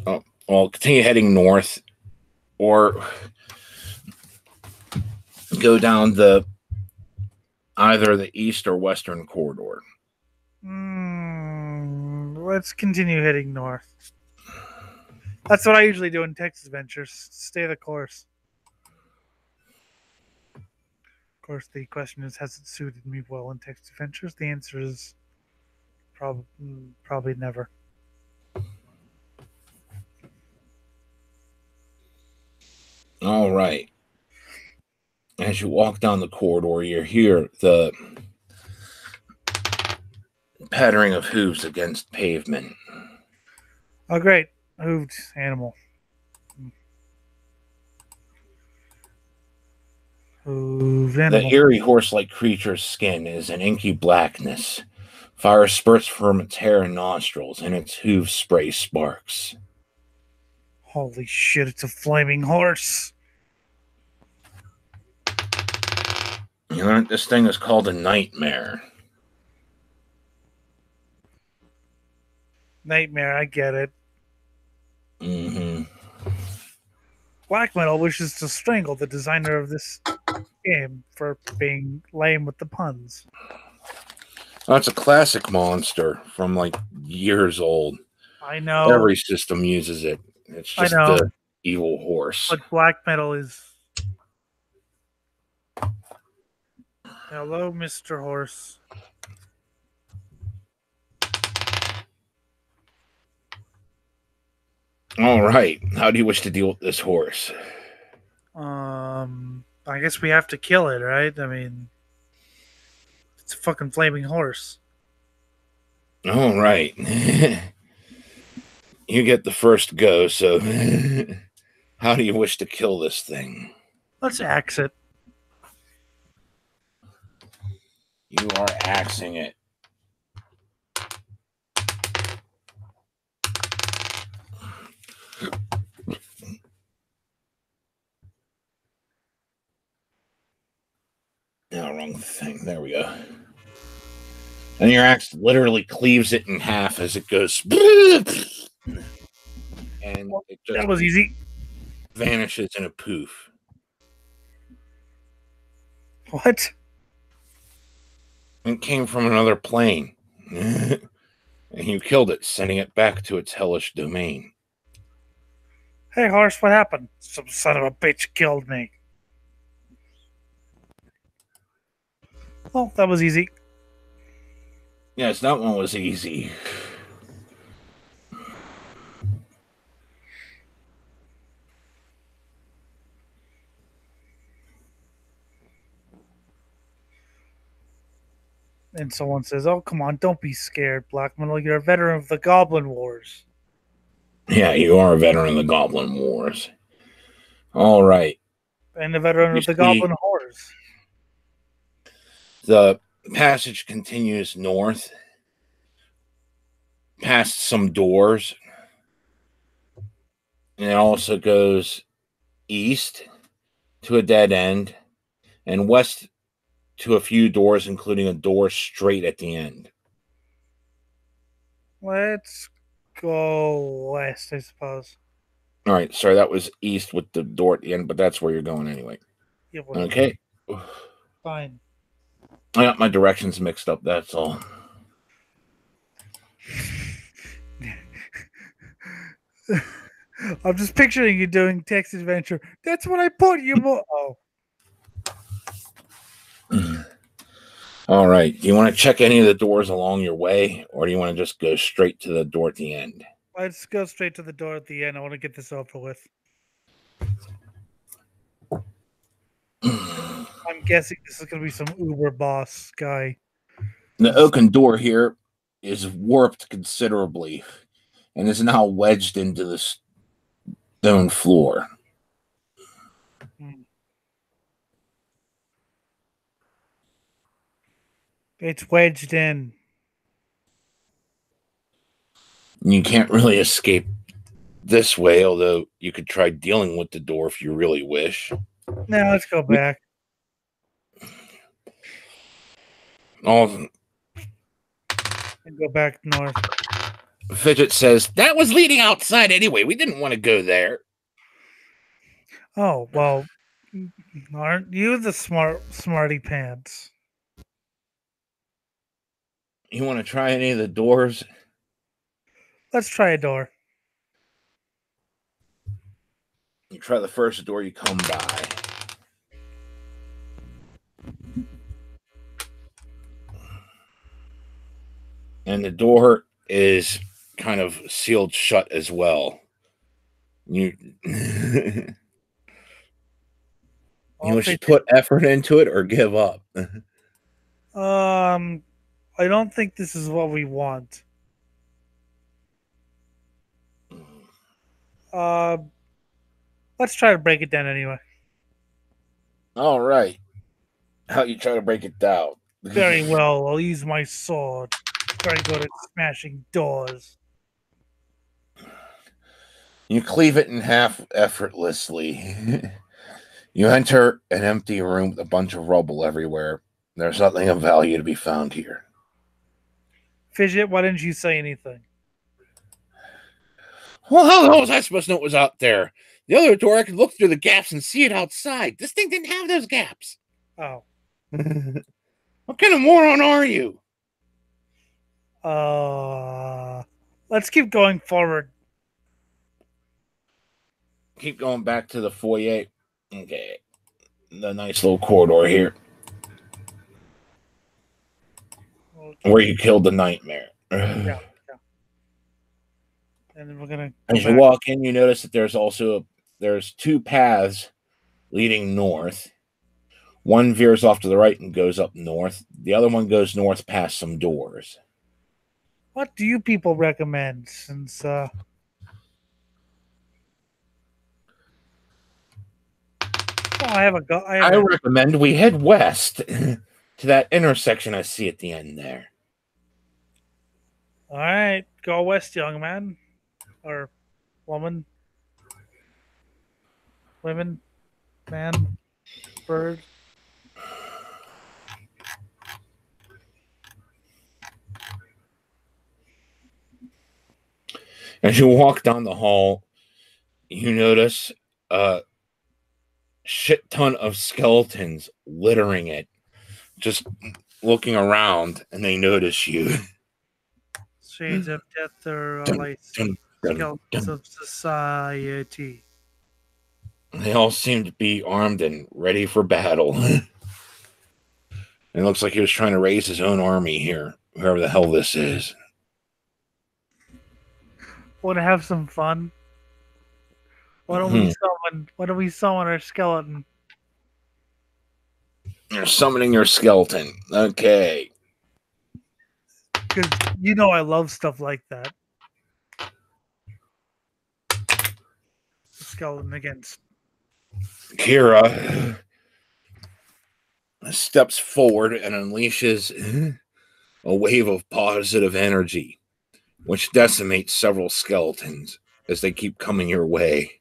Oh, well, continue heading north, or go down either the east or western corridor. Let's continue heading north. That's what I usually do in text adventures. Stay the course. Of course, the question is, has it suited me well in text adventures? The answer is probably never. All right. As you walk down the corridor, you hear the pattering of hooves against pavement. Oh, great. Hooved animal. Hooved The animal. eerie horse-like creature's skin is an inky blackness. Fire spurts from its hair and nostrils, and its hooves spray sparks. Holy shit, it's a flaming horse. You learn this thing is called a nightmare. Nightmare, I get it. Mm-hmm. Black Metal wishes to strangle the designer of this game for being lame with the puns. That's a classic monster from like years old. I know. Every system uses it. It's just the evil horse. But Black Metal is... Hello, Mr. Horse. All right. How do you wish to deal with this horse? I guess we have to kill it, right? I mean, it's a fucking flaming horse. All right. You get the first go, so how do you wish to kill this thing? Let's axe it. You are axing it. No, wrong thing. There we go. And your axe literally cleaves it in half as it goes. And it just That was easy. vanishes in a poof. What? It came from another plane. And you killed it, sending it back to its hellish domain. Hey, horse, what happened? Some son of a bitch killed me. Well, that was easy. Yes, that one was easy. And someone says, "Oh, come on, don't be scared, Black Metal. You're a veteran of the Goblin Wars." Yeah, you are a veteran of the Goblin Wars. All right. And a veteran of the Goblin Wars. The passage continues north, past some doors. And it also goes east to a dead end and west to a few doors, including a door straight at the end. Let's go west, I suppose. All right, sorry, that was east with the door at the end, but that's where you're going anyway. Yeah, okay. Fine. I got my directions mixed up, that's all. I'm just picturing you doing text adventure. That's what I put you. All right. Do you want to check any of the doors along your way, or do you want to just go straight to the door at the end? Let's go straight to the door at the end. I want to get this over with. I'm guessing this is going to be some Uber boss guy. The oaken door here is warped considerably and is now wedged into the stone floor. It's wedged in. You can't really escape this way, although you could try dealing with the door if you really wish. Now let's go back. Oh, And go back north. Fidget says, that was leading outside anyway. We didn't want to go there. Oh, well, aren't you the smarty pants? You want to try any of the doors? Let's try a door. You try the first door you come by. And the door is kind of sealed shut as well. You you should put effort into it or give up. I don't think this is what we want. Let's try to break it down anyway. All right. How you try to break it down? Very well. I'll use my sword. Very good at smashing doors. You cleave it in half effortlessly. You enter an empty room with a bunch of rubble everywhere. There's nothing of value to be found here. Fidget, why didn't you say anything? Well, how the hell was I supposed to know what was out there? The other door, I could look through the gaps and see it outside. This thing didn't have those gaps. Oh. What kind of moron are you? Let's keep going forward. Keep going back to the foyer. Okay. The nice little corridor here. Where you killed the nightmare. Yeah. And then we're gonna as you walk in, you notice that there's two paths leading north. One veers off to the right and goes up north. The other one goes north past some doors. What do you people recommend? Since I recommend we head west to that intersection I see at the end there. All right, go west, young man. Or woman, women, man, bird. As you walk down the hall, you notice a shit ton of skeletons littering it, just looking around, and they notice you. Shades of death are like skeletons of society. They all seem to be armed and ready for battle. It looks like he was trying to raise his own army here, whoever the hell this is. Want to have some fun? Why don't we summon our skeleton? You're summoning your skeleton. Okay. Because you know I love stuff like that. Skeleton against Kira steps forward and unleashes a wave of positive energy, which decimates several skeletons as they keep coming your way.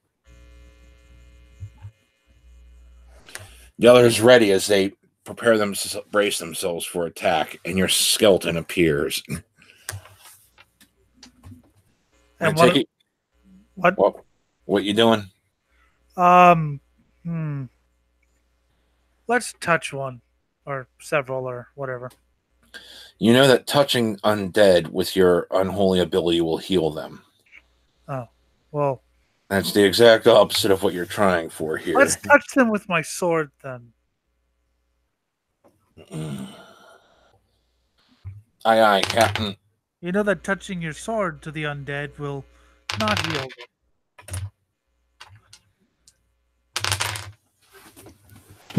The others ready as they prepare them to brace themselves for attack, and your skeleton appears. And what you doing? Let's touch one or several or whatever. You know that touching undead with your unholy ability will heal them. Oh, well. That's the exact opposite of what you're trying for here. Let's touch them with my sword then. Aye, aye, Captain. You know that touching your sword to the undead will not heal them.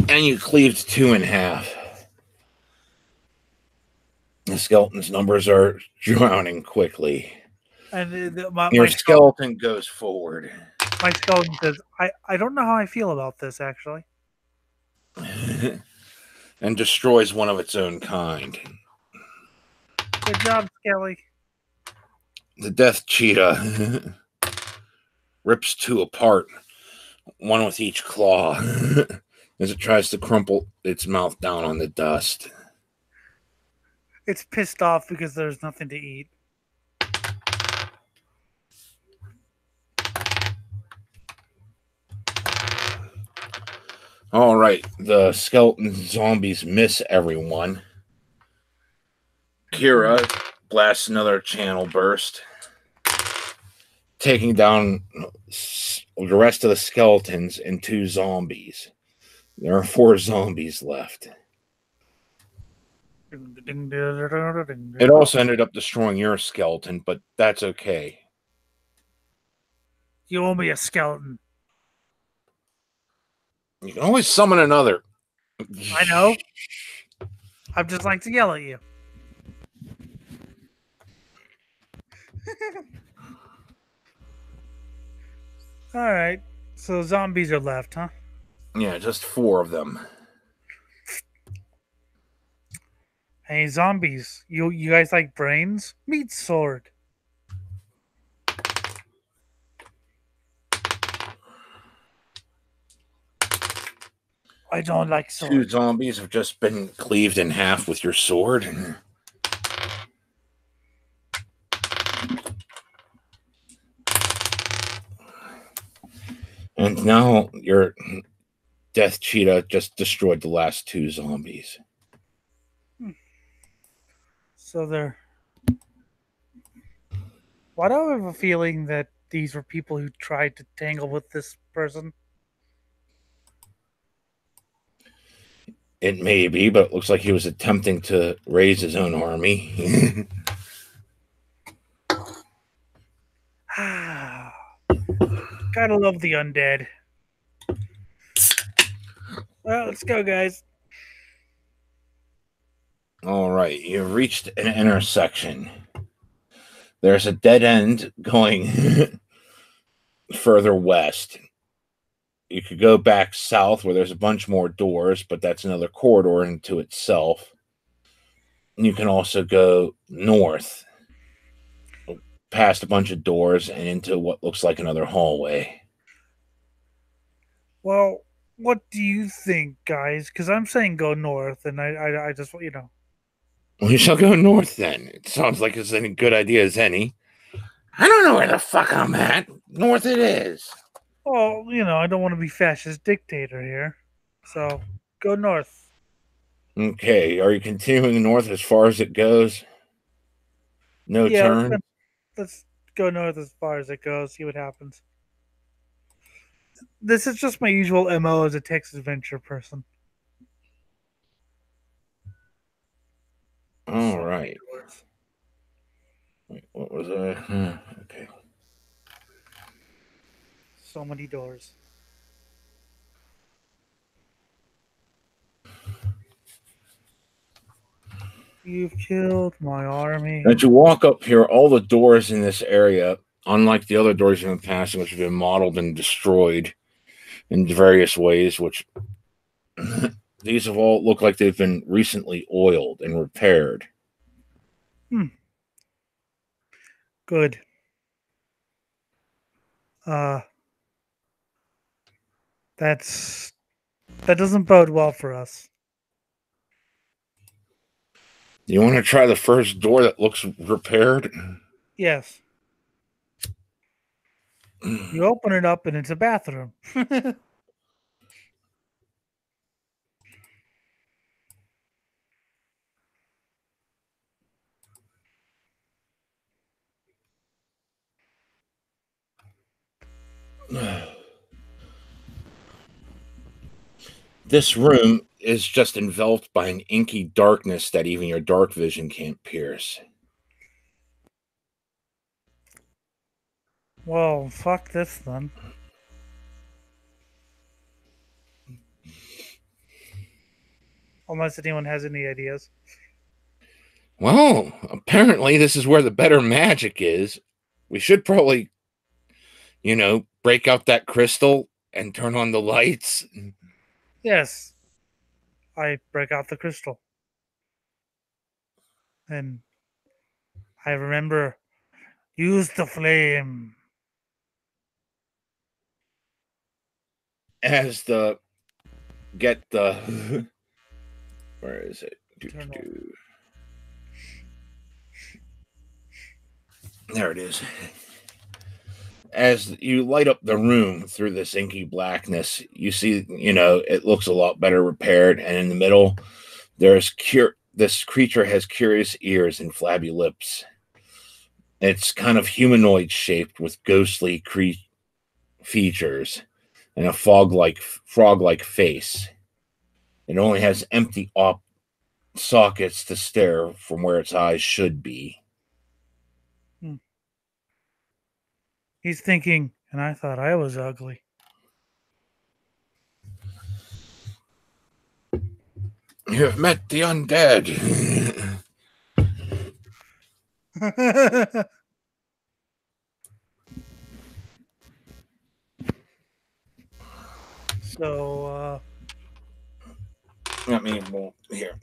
And you cleaved two in half. The skeleton's numbers are drowning quickly. And your skeleton goes forward. My skeleton says, I don't know how I feel about this, actually. And destroys one of its own kind. Good job, Skelly. The death cheetah rips two apart, one with each claw, as it tries to crumple its mouth down on the dust. It's pissed off because there's nothing to eat. All right, the skeleton zombies miss everyone. Kira blasts another channel burst, taking down the rest of the skeletons and two zombies. There are 4 zombies left. It also ended up destroying your skeleton, but that's okay. You owe me a skeleton. You can always summon another. I know. I'd just like to yell at you. All right. So zombies are left, huh? Yeah, just 4 of them. Hey, zombies. You guys like brains? Meat sword. I don't like 2 sword. zombies have just been cleaved in half with your sword. And now your death cheetah just destroyed the last 2 zombies. So they're... Why do I have a feeling that these were people who tried to tangle with this person? It may be, but it looks like he was attempting to raise his own army. Gotta love the undead. Well, let's go, guys. All right, you've reached an intersection. There's a dead end going further west. You could go back south where there's a bunch more doors, but that's another corridor into itself. And you can also go north past a bunch of doors and into what looks like another hallway. Well, what do you think, guys? Because I'm saying go north, and I just, you know. We shall go north then. It sounds like it's a good idea as any. I don't know where the fuck I'm at. North it is. Well, you know, I don't want to be fascist dictator here. So, go north. Okay, are you continuing north as far as it goes? No Yeah, turn? let's go north as far as it goes, see what happens. This is just my usual MO as a text adventure person. All right. Wait, what was I? Okay. So many doors. You've killed my army. As you walk up here, all the doors in this area, unlike the other doors in the past, which have been modeled and destroyed in various ways, which these have all looked like they've been recently oiled and repaired. Good. That doesn't bode well for us. You want to try the first door that looks repaired? Yes. You open it up and it's a bathroom. This room is just enveloped by an inky darkness that even your dark vision can't pierce. Well, fuck this then. Unless anyone has any ideas. Well, apparently this is where the better magic is. We should probably, break out that crystal and turn on the lights. Yes. I break out the crystal. And I remember Use the flame. As the get the where is it? Turn off. There it is. As you light up the room through this inky blackness, you see, it looks a lot better repaired. And in the middle, this creature has curious ears and flabby lips. It's kind of humanoid shaped with ghostly features and a frog-like face. It only has empty sockets to stare from where its eyes should be. He's thinking, and I thought I was ugly. You have met the undead. So, I mean, well, here.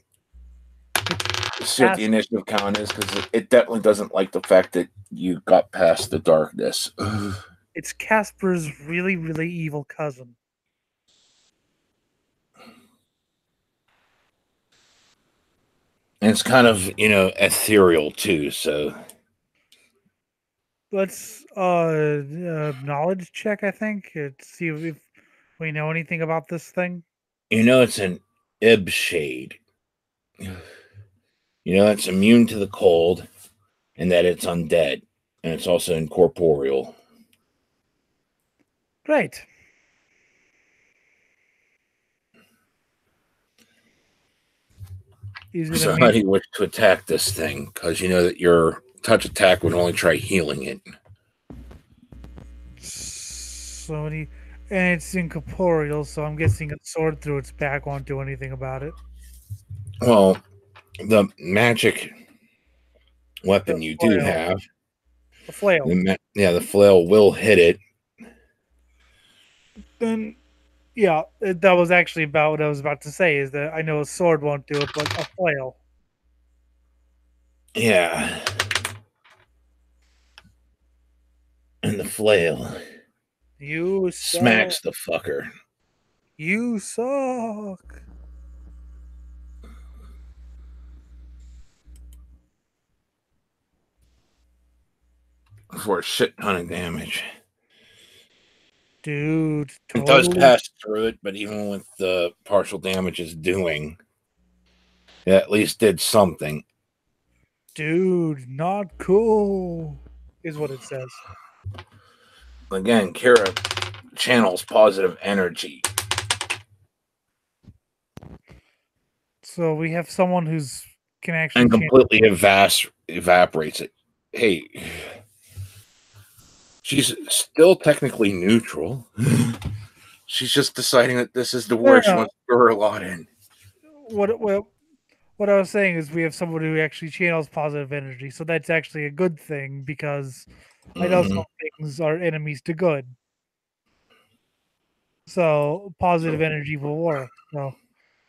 See what the initiative count is, because it definitely doesn't like the fact that you got past the darkness. It's Casper's really, really evil cousin. And it's kind of, ethereal too, so. Let's knowledge check, I think. See if we know anything about this thing. It's an Ib shade. It's immune to the cold, and that it's undead, and it's also incorporeal. Great. So how do you wish to attack this thing? Because you know that your touch attack would only try healing it. And it's incorporeal, so I'm guessing a sword through its back won't do anything about it. Well, the magic weapon you do have, the flail. The flail will hit it. Then, yeah, that was actually about what I was about to say. Is that I know a sword won't do it, but a flail. Yeah. And the flail. You smacks the fucker. You suck. For a shit ton of damage. Dude, totally. It does pass through it, but even with the partial damage it's doing, it at least did something. Dude, not cool, is what it says. Again, Kira channels positive energy. So we have someone who's can actually and completely evaporates it. Hey, she's still technically neutral. She's just deciding that this is the word she wants to throw her lot in. What I was saying is we have someone who actually channels positive energy, so that's actually a good thing because I know some things are enemies to good. So positive energy will work. So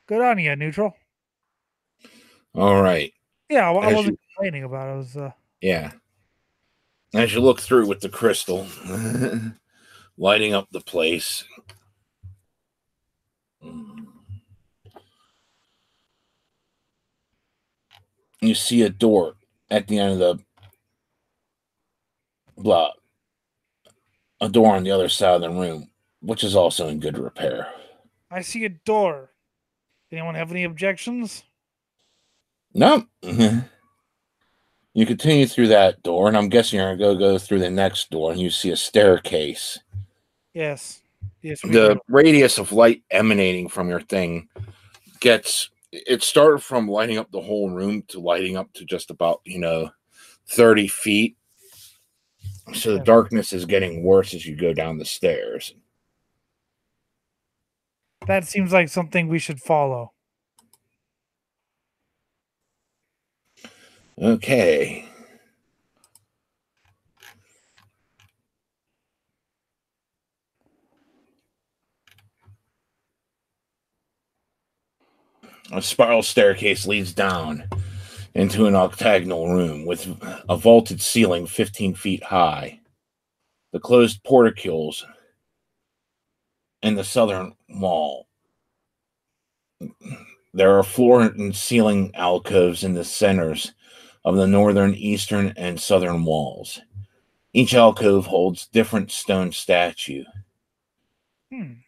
good on you, neutral. All right. Yeah, I wasn't complaining about it. I was yeah. As you look through with the crystal, lighting up the place. You see a door at the end of the block. A door on the other side of the room, which is also in good repair. I see a door. Anyone have any objections? No. You continue through that door, and I'm guessing you're going to go through the next door, and you see a staircase. Yes. The radius of light emanating from your thing it started from lighting up the whole room to lighting up to just about 30 feet. So the darkness is getting worse as you go down the stairs. That seems like something we should follow. Okay. A spiral staircase leads down. into an octagonal room with a vaulted ceiling 15 feet high. The closed porticoles in the southern wall. There are floor and ceiling alcoves in the centers of the northern, eastern, and southern walls. Each alcove holds different stone statue. In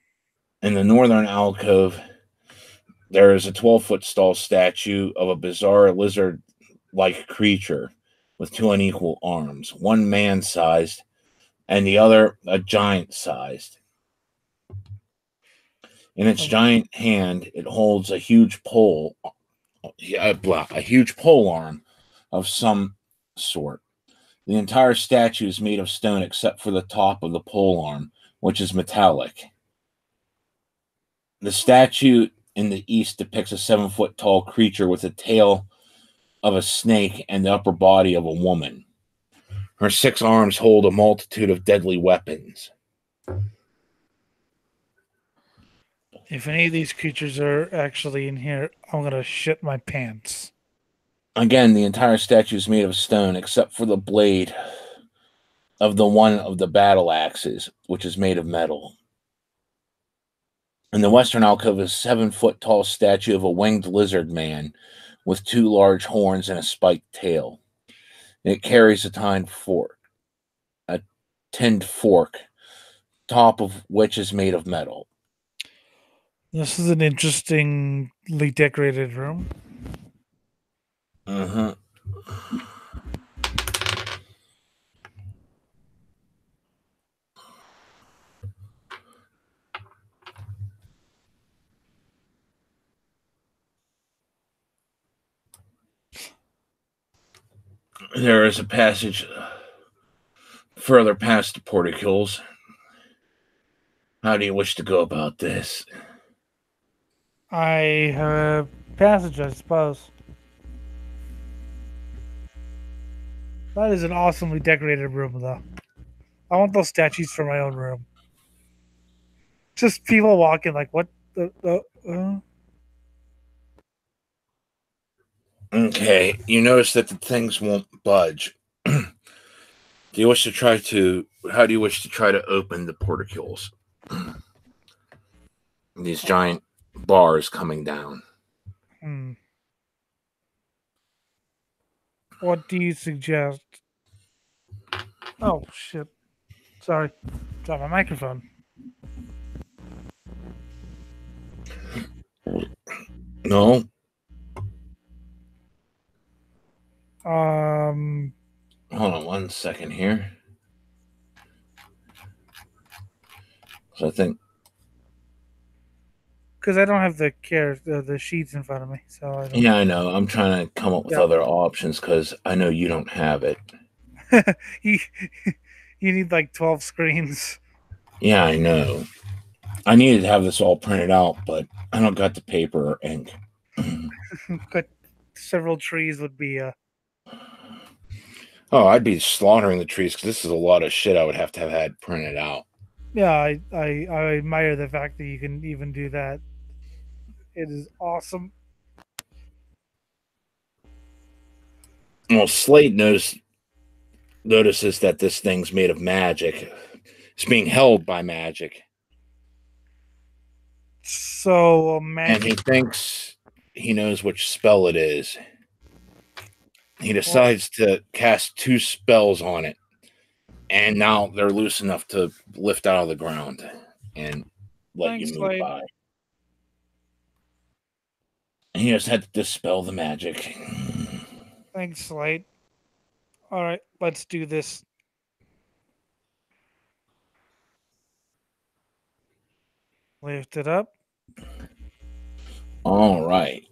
the northern alcove, there is a 12-foot tall statue of a bizarre lizard-like creature with two unequal arms, one man-sized and the other a giant-sized. In its giant hand, it holds a huge pole arm of some sort. The entire statue is made of stone except for the top of the pole arm, which is metallic. The statue in the east depicts a 7-foot tall creature with the tail of a snake and the upper body of a woman. Her 6 arms hold a multitude of deadly weapons. If any of these creatures are actually in here, I'm going to shit my pants. Again, the entire statue is made of stone except for the blade of one of the battle axes, which is made of metal. In the western alcove is a 7-foot tall statue of a winged lizard man with 2 large horns and a spiked tail. It carries a tinned fork, top of which is made of metal. This is an interestingly decorated room. There is a passage further past the porticles. How do you wish to go about this? I have a passage, I suppose. That is an awesomely decorated room, though. I want those statues for my own room. Just people walking like, what the... Okay, you notice that the things won't budge. How do you wish to try to open the porticles? These giant bars coming down. What do you suggest? Oh, shit. Sorry. Drop my microphone. No. Hold on 1 second here. So I think because I don't have the sheets in front of me, so I don't... Yeah, I know. I'm trying to come up with other options because I know you don't have it. you need like 12 screens. Yeah, I know. I needed to have this all printed out, but I don't got the paper or ink. But several trees would be Oh, I'd be slaughtering the trees because this is a lot of shit I would have to have had printed out. Yeah, I admire the fact that you can even do that. It is awesome. Well, Slade notices that this thing's made of magic. It's being held by magic. So, and he thinks he knows which spell it is. He decides to cast 2 spells on it. And now they're loose enough to lift out of the ground and let you move by. And he just had to dispel the magic. Thanks, Slade. All right, let's do this. Lift it up. All right.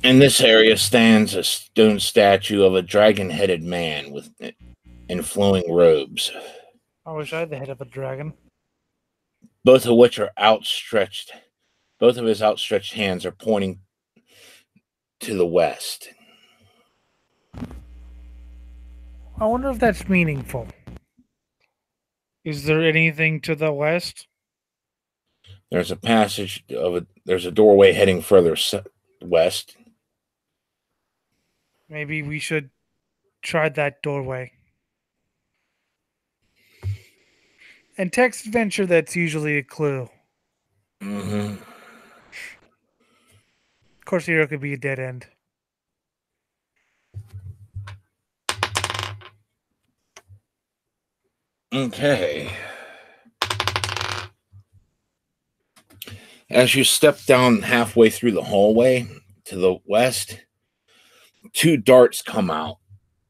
In this area stands a stone statue of a dragon-headed man with in flowing robes, I wish I had the head of a dragon. both of which are outstretched. Both of his outstretched hands are pointing to the west. I wonder if that's meaningful. Is there anything to the west? There's a there's a doorway heading further west. Maybe we should try that doorway. And text adventure, that's usually a clue. Mm-hmm. Of course, hero could be a dead end. Okay. As you step down halfway through the hallway to the west, two darts come out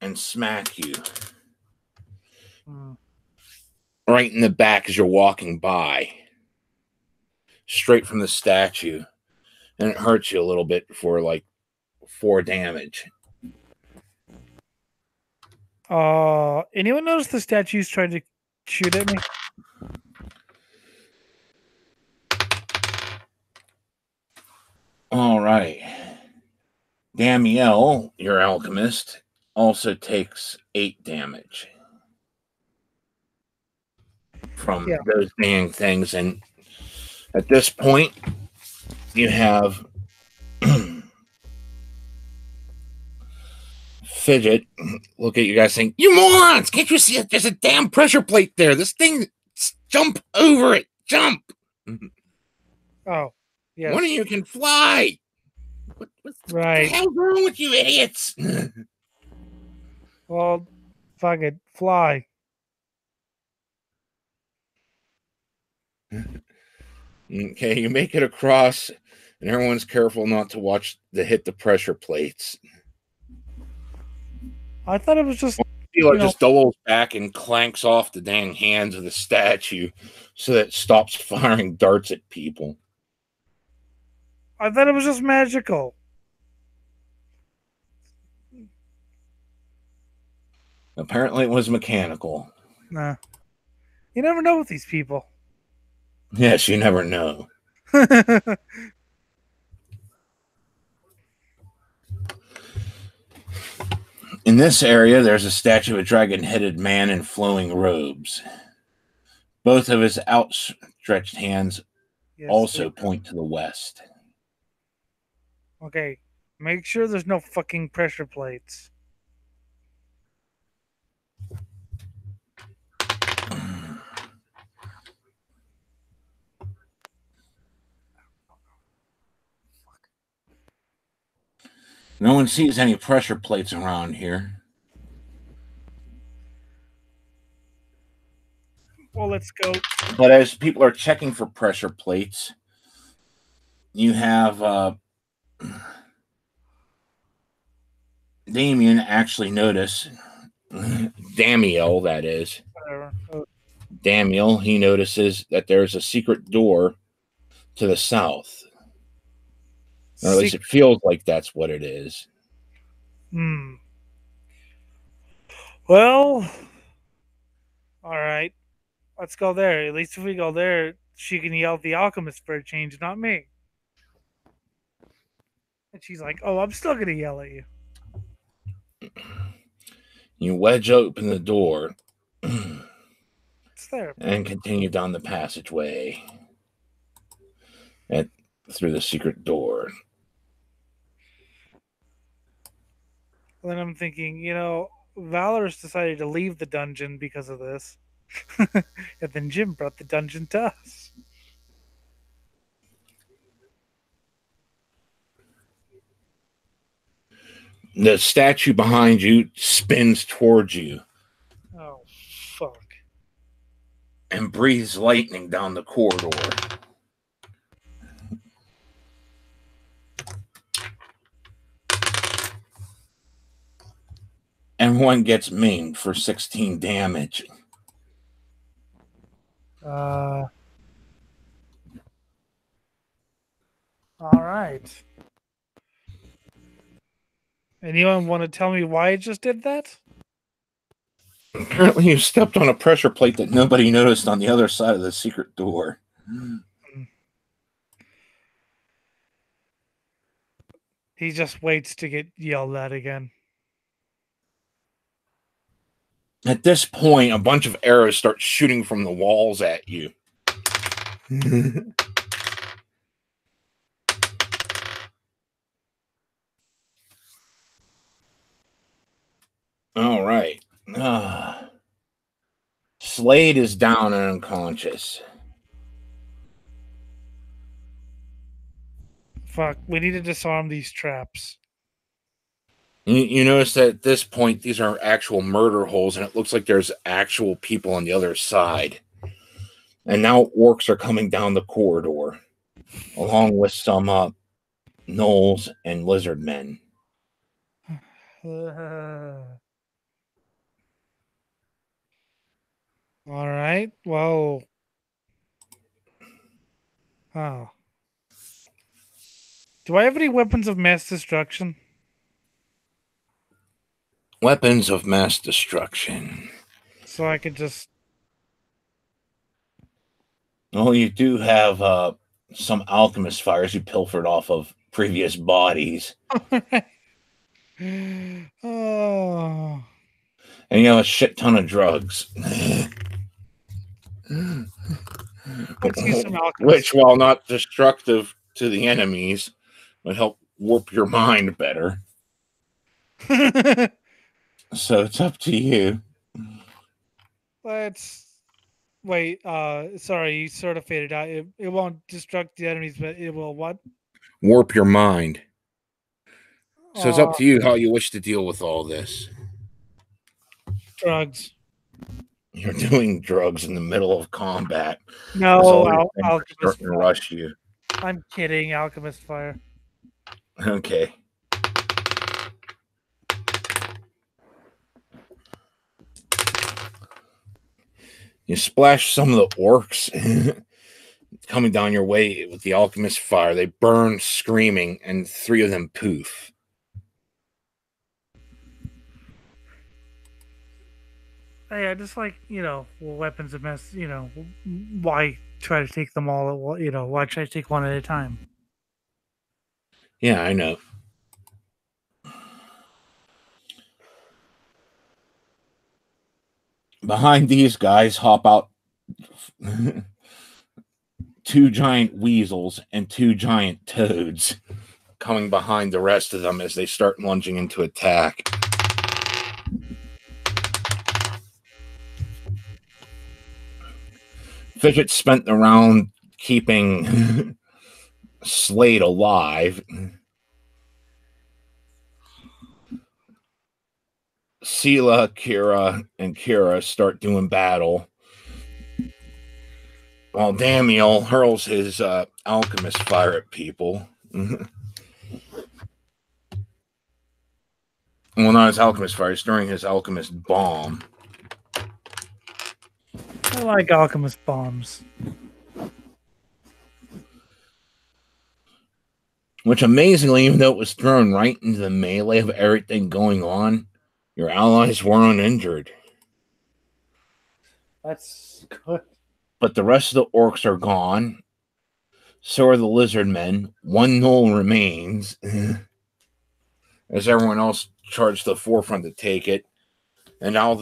and smack you right in the back as you're walking by, straight from the statue. And it hurts you a little bit for like 4 damage. Anyone notice the statues trying to shoot at me? All right. Damiel, your alchemist, also takes 8 damage from those dang things. And at this point, you have Fidget look at you guys saying, "You morons! Can't you see it? There's a damn pressure plate there. This thing, jump over it. Jump." Oh, yes. One of you can fly. What the hell's wrong with you idiots? Well, fuck it. Fly. Okay, you make it across, and everyone's careful not to hit the pressure plates. I thought it was just... just doubles back and clanks off the dang hands of the statue so that it stops firing darts at people. I thought it was just magical. Apparently it was mechanical. Nah. You never know with these people. Yes, you never know. In this area, there's a statue of a dragon-headed man in flowing robes. Both of his outstretched hands also point to the west. Okay, make sure there's no fucking pressure plates. No one sees any pressure plates around here. Well, let's go. But as people are checking for pressure plates, you have Damien actually notice Damiel, that is. Damiel, he notices that there's a secret door to the south. Or at least it feels like that's what it is. Well, all right. Let's go there. At least if we go there, she can yell at the alchemist for a change, not me. And she's like, "Oh, I'm still gonna yell at you." You wedge open the door It's there. And continue down the passageway through the secret door. Then I'm thinking, Valorous decided to leave the dungeon because of this. And then Jim brought the dungeon to us. The statue behind you spins towards you. Oh, fuck. And breathes lightning down the corridor. And one gets maimed for 16 damage. All right. Anyone want to tell me why it just did that? Apparently you stepped on a pressure plate that nobody noticed on the other side of the secret door. He just waits to get yelled at again. At this point, a bunch of arrows start shooting from the walls at you. All right. Slade is down and unconscious. Fuck, we need to disarm these traps. You notice that at this point, these are actual murder holes, and it looks like there's actual people on the other side. And now orcs are coming down the corridor, along with some gnolls and lizard men. All right. Well. Oh. Do I have any weapons of mass destruction? Weapons of mass destruction. So I could just. Oh, you do have some alchemist fires you pilfered off of previous bodies. Oh. And you have a shit ton of drugs. Let's use some alchemist. Which, while not destructive to the enemies, would help warp your mind better. So it's up to you. Let's wait. Sorry, you sort of faded out. It won't destruct the enemies, but it will what? Warp your mind. So it's up to you how you wish to deal with all this. Drugs. You're doing drugs in the middle of combat. No, alchemist starting to rush you. I'm kidding. Alchemist fire. Okay. You splash some of the orcs coming down your way with the alchemist fire. They burn screaming, and 3 of them poof. Yeah, just like, weapons of mass, why try to take them all why try to take one at a time? Yeah, I know. Behind these guys hop out 2 giant weasels and 2 giant toads coming behind the rest of them as they start lunging into attack. Fidget spent the round keeping Slade alive. Sela, Kira, and Kira start doing battle, while Damiel hurls his alchemist fire at people. Well, not his alchemist fire, he's throwing his alchemist bomb. I like alchemist bombs. Which, amazingly, even though it was thrown right into the melee of everything going on, your allies were uninjured. That's good. But the rest of the orcs are gone. So are the lizard men. 1 gnoll remains. As everyone else charged to the forefront to take it. And now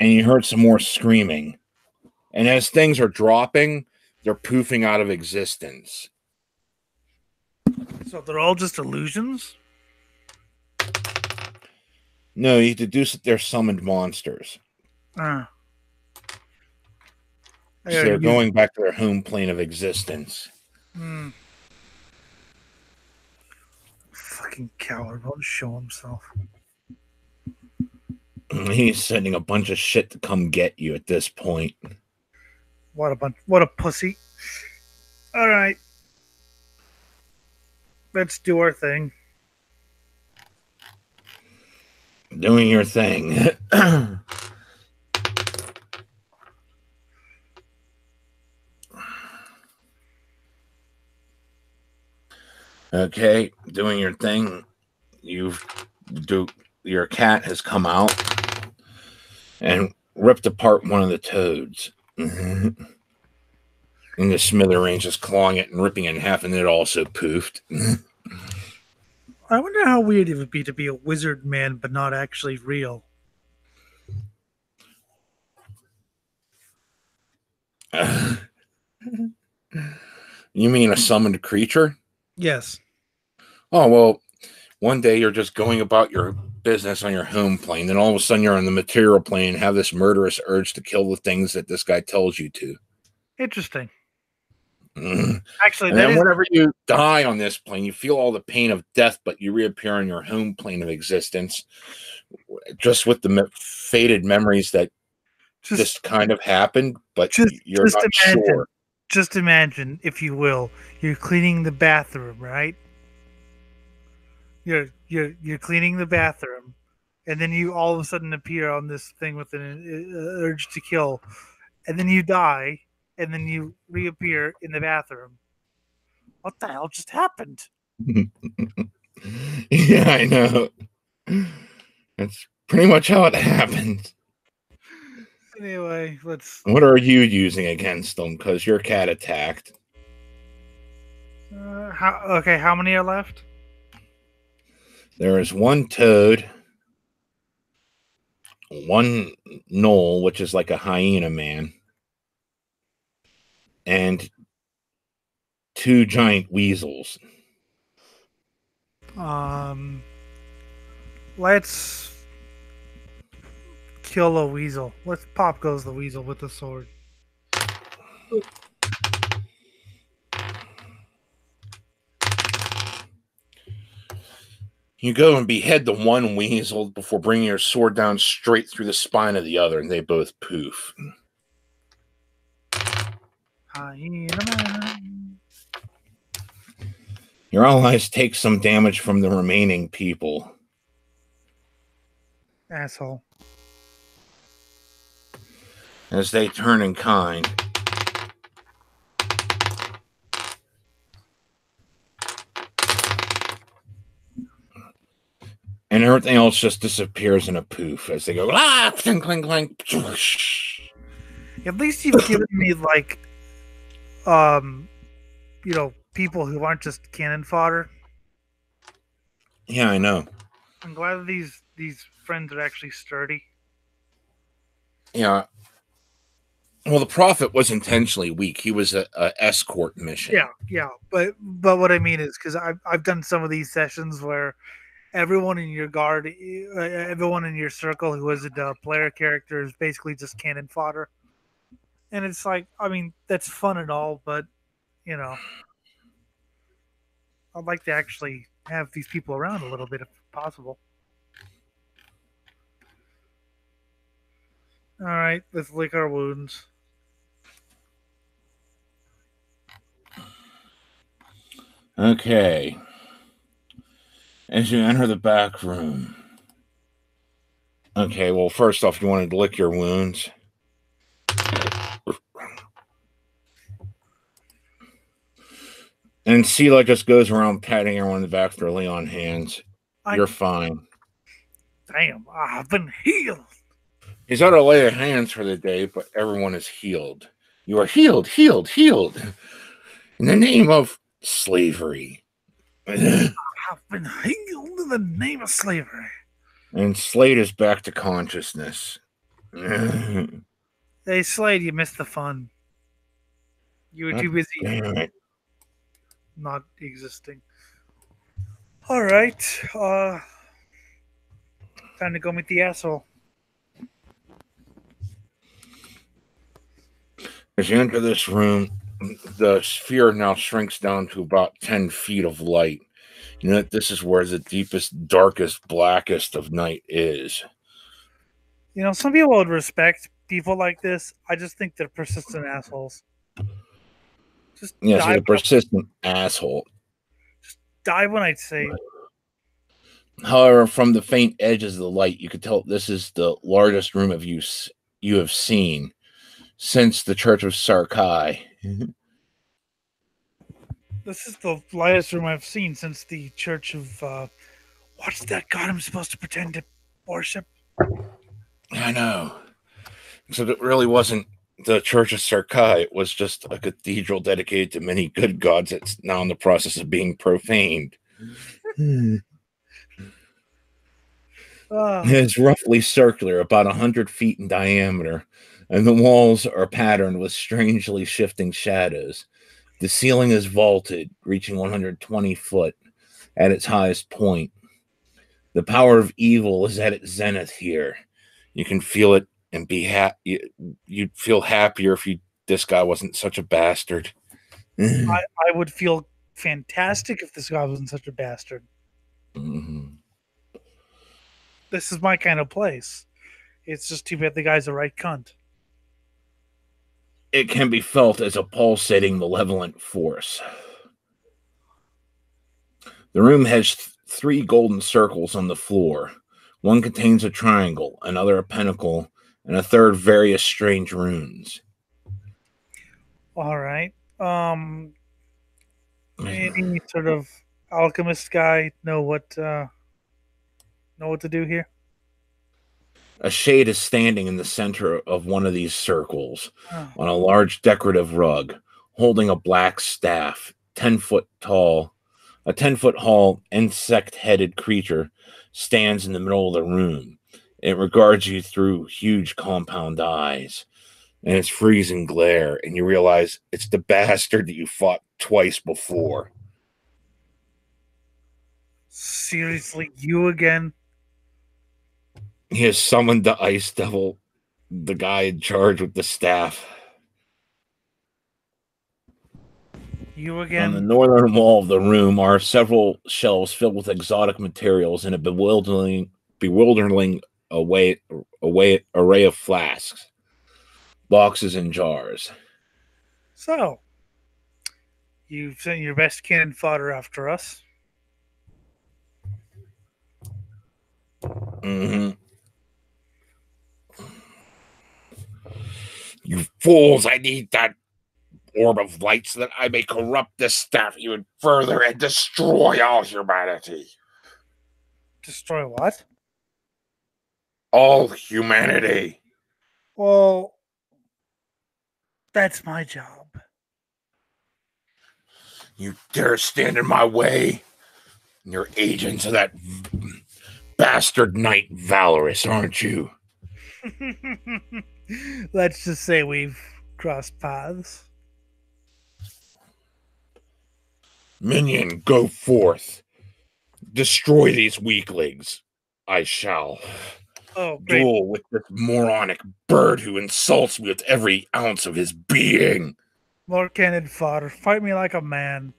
and you heard some more screaming. And as things are dropping, they're poofing out of existence. So they're all just illusions? No, you deduce that they're summoned monsters. So they're going back to their home plane of existence. Fucking coward won't show himself. He's sending a bunch of shit to come get you at this point. What a pussy. All right. Let's do our thing. Doing your thing. Okay, doing your thing. Your cat has come out. and ripped apart one of the toads. And the smithereens, just clawing it and ripping it in half, and it also poofed. I wonder how weird it would be to be a wizard man, but not actually real. You mean a summoned creature? Yes. Oh, well, one day you're just going about your business on your home plane, then all of a sudden you're on the material plane and have this murderous urge to kill the things that this guy tells you to. Interesting. Mm. Actually, And then whenever you die on this plane, you feel all the pain of death, but you reappear on your home plane of existence, just with the faded memories that just kind of happened, but you're not sure. Just imagine, if you will, you're cleaning the bathroom, right? You're cleaning the bathroom, and then you all of a sudden appear on this thing with an urge to kill, and then you die, and then you reappear in the bathroom. What the hell just happened? Yeah, I know. That's pretty much how it happens. Anyway, let's. What are you using against them? Because your cat attacked. How many are left? There is one toad, one gnoll, which is like a hyena man, and 2 giant weasels. Let's kill a weasel. Let's pop goes the weasel with the sword. You go and behead the one weasel before bringing your sword down straight through the spine of the other, and they both poof. Your allies take some damage from the remaining people. Asshole. As they turn in kind. And everything else just disappears in a poof as they go, clink, clink, clink. At least you've given me, like, people who aren't just cannon fodder. Yeah, I know. I'm glad that these friends are actually sturdy. Yeah. Well, the prophet was intentionally weak. He was a escort mission. Yeah. But what I mean is, because I've done some of these sessions where everyone in your guard, everyone in your circle who isn't a player character is basically just cannon fodder. And it's like, I mean, that's fun and all, but, I'd like to actually have these people around a little bit if possible. All right, let's lick our wounds. Okay. As you enter the back room. Okay, well, first off, you wanted to lick your wounds. And Sela just goes around patting everyone in the back, they're laying on hands. You're fine. Damn, I've been healed. He's out of lay of hands for the day, but everyone is healed. You are healed. In the name of slavery. I've been healed in the name of slavery. And Slade is back to consciousness. Hey, Slade, you missed the fun. You were too busy not existing. All right. Time to go meet the asshole. As you enter this room, the sphere now shrinks down to about 10 feet of light. You know that this is where the deepest, darkest, blackest of night is. Some people would respect people like this. I just think they're persistent assholes. Yes, he's a persistent asshole. Just die when I say. However, from the faint edges of the light, you could tell this is the largest room of you have seen since the Church of Sarkai. This is the lightest room I've seen since the Church of, what's that god I'm supposed to pretend to worship? I know. So it really wasn't the Church of Sarkai. It was just a cathedral dedicated to many good gods that's now in the process of being profaned. It is roughly circular, about 100 feet in diameter, and the walls are patterned with strangely shifting shadows. The ceiling is vaulted, reaching 120 foot at its highest point. The power of evil is at its zenith here. You can feel it and be happy. You'd feel happier if this guy wasn't such a bastard. I would feel fantastic if this guy wasn't such a bastard. Mm-hmm. This is my kind of place. It's just too bad the guy's a right cunt. It can be felt as a pulsating, malevolent force. The room has 3 golden circles on the floor. One contains a triangle, another a pentacle, and a third various strange runes. All right. Any sort of alchemist guy know what to do here? A shade is standing in the center of one of these circles Oh. on a large decorative rug, holding a black staff, 10-foot tall. A 10-foot tall, insect-headed creature stands in the middle of the room. It regards you through huge compound eyes, and its freezing glare, and you realize it's the bastard that you fought twice before. Seriously, you again? He has summoned the Ice Devil, the guy in charge with the staff. You again? On the northern wall of the room are several shelves filled with exotic materials and a bewildering array of flasks, boxes, and jars. So, you've sent your best cannon fodder after us. Mm-hmm. You fools, I need that orb of light so that I may corrupt this staff even further and destroy all humanity. Destroy what? All humanity. Well, that's my job. You dare stand in my way? You're agents of that bastard knight Valorous, aren't you? Let's just say we've crossed paths. Minion, go forth. Destroy these weaklings. I shall. Oh, great. Duel with this moronic bird who insults me with every ounce of his being. More cannon fodder. Fight me like a man.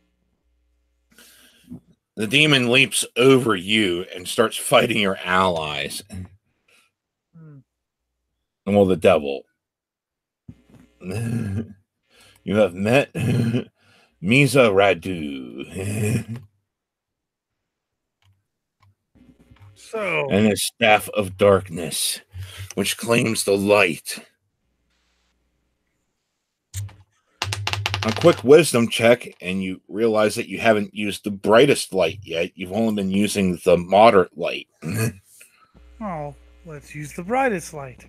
The demon leaps over you and starts fighting your allies. Well, the devil. You have met Misa Radu. And his staff of darkness, which claims the light. A quick wisdom check, and you realize that you haven't used the brightest light yet. You've only been using the moderate light. Oh, let's use the brightest light.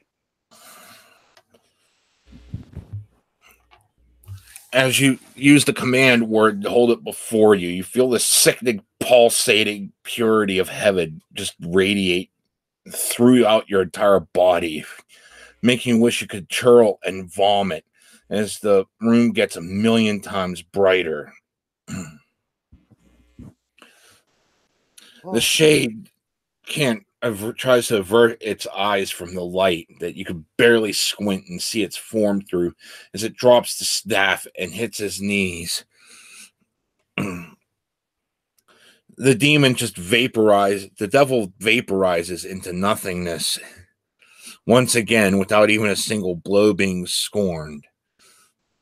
As you use the command word to hold it before you, you feel this sickening, pulsating purity of heaven just radiate throughout your entire body, making you wish you could churl and vomit as the room gets 1,000,000 times brighter. The shade tries to avert its eyes from the light that you could barely squint and see its form through as it drops the staff and hits his knees. The demon just the devil vaporizes into nothingness once again without even a single blow being scorned.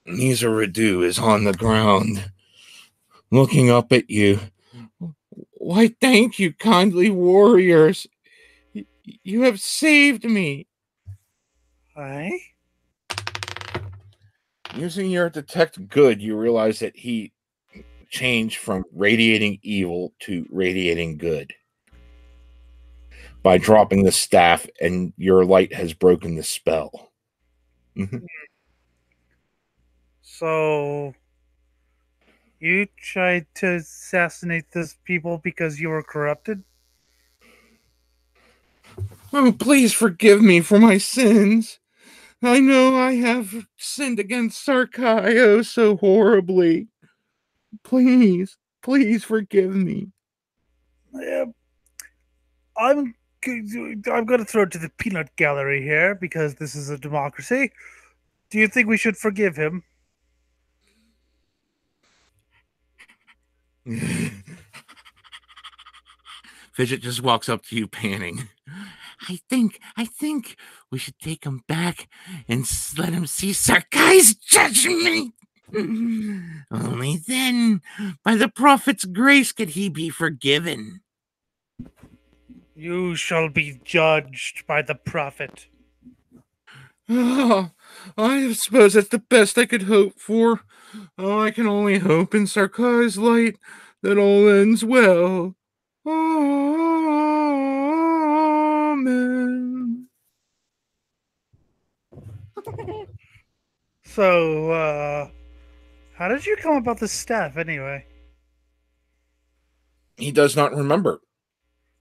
Nisa Radu is on the ground looking up at you. Why, thank you, kindly warriors. You have saved me. Aye? Using your detect good, you realize that he changed from radiating evil to radiating good by dropping the staff, and your light has broken the spell. So you tried to assassinate this people because you were corrupted? Oh, please forgive me for my sins. I know I have sinned against Sarkaio so horribly. Please, please forgive me. Yeah, I'm I'm going to throw it to the peanut gallery here because this is a democracy. Do you think we should forgive him? Fidget just walks up to you, panting. I think we should take him back and let him see Sarkai's judgment. Only then, by the prophet's grace, could he be forgiven. You shall be judged by the prophet. Oh, I suppose that's the best I could hope for. Oh, I can only hope in Sarkai's light that all ends well. Amen. So, how did you come about this staff anyway? He does not remember.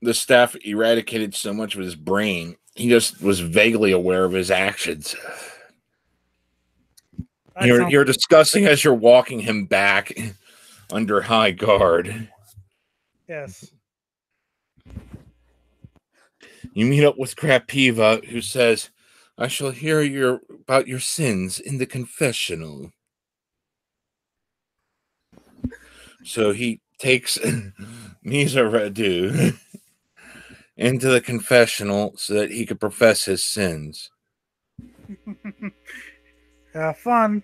The staff eradicated so much of his brain, he just was vaguely aware of his actions. You're discussing as you're walking him back under high guard. Yes. You meet up with Krapiva, who says, I shall hear about your sins in the confessional. So he takes Mizaradu into the confessional so that he could profess his sins. Have fun.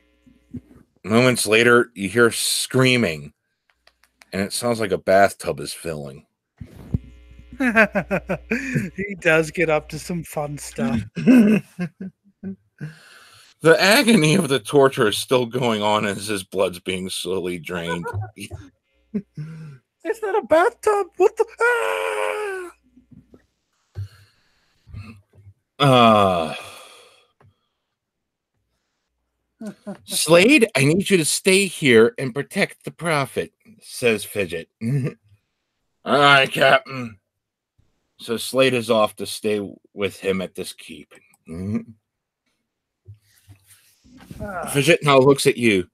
Moments later, you hear screaming, and it sounds like a bathtub is filling. He does get up to some fun stuff. The agony of the torture is still going on as his blood's being slowly drained. Is that a bathtub? What the? Slade, I need you to stay here and protect the prophet, says Fidget. All right, Captain. So Slade is off to stay with him at this keep. Fidget now looks at you.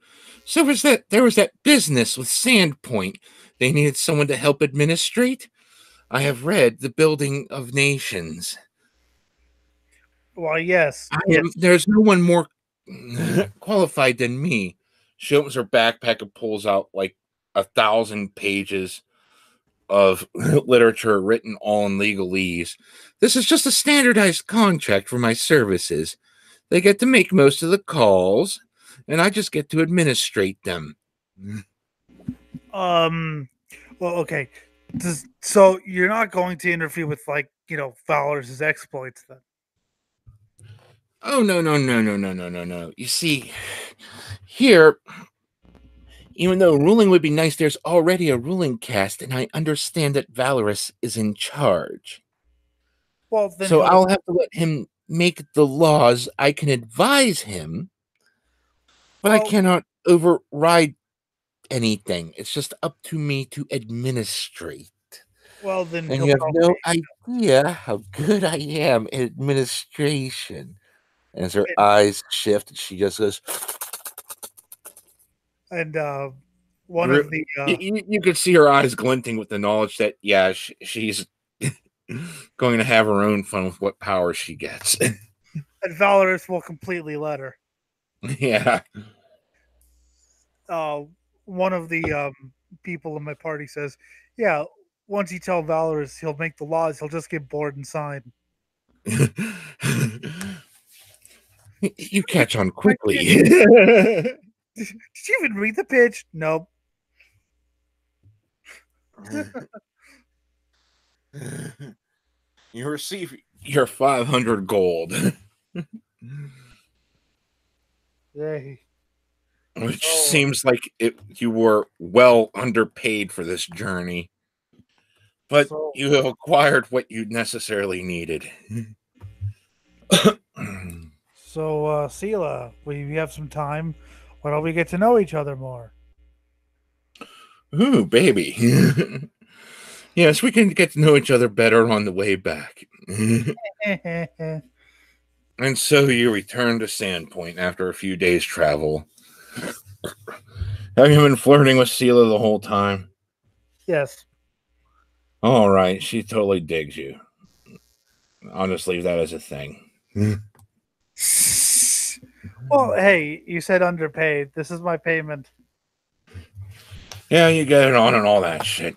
So there was that business with Sandpoint. They needed someone to help administrate. I have read The Building of Nations. Well, yes. There's no one more qualified than me. She opens her backpack and pulls out like 1,000 pages of literature written all in legalese. This is just a standardized contract for my services. They get to make most of the calls, and I just get to administrate them. Well, okay. So you're not going to interfere with, like, Valor's exploits then? Oh, no. You see, here, even though ruling would be nice, there's already a ruling cast, and I understand that Valorous is in charge. Well, then so I'll have to let him make the laws. I can advise him, but I cannot override anything. It's just up to me to administrate. Well, then and you have no idea how good I am at administration. And as her eyes shift, she just goes. And one of the you could see her eyes glinting with the knowledge that she's going to have her own fun with what power she gets. And Valorous will completely let her. Yeah. One of the people in my party says, "Yeah, once you tell Valorous he'll make the laws, he'll just get bored and sign." You catch on quickly. Did you even read the pitch? Nope. You receive your 500 gold. Yay. Which seems like you were well underpaid for this journey. But you have acquired what you necessarily needed. So, Sela, we have some time. Why don't we get to know each other more? Ooh, baby. Yes, we can get to know each other better on the way back. And so you return to Sandpoint after a few days' travel. Have you been flirting with Sela the whole time? Yes. All right, she totally digs you. I'll just leave that as a thing. Well, hey, you said underpaid. This is my payment. Yeah, you get it on and all that shit.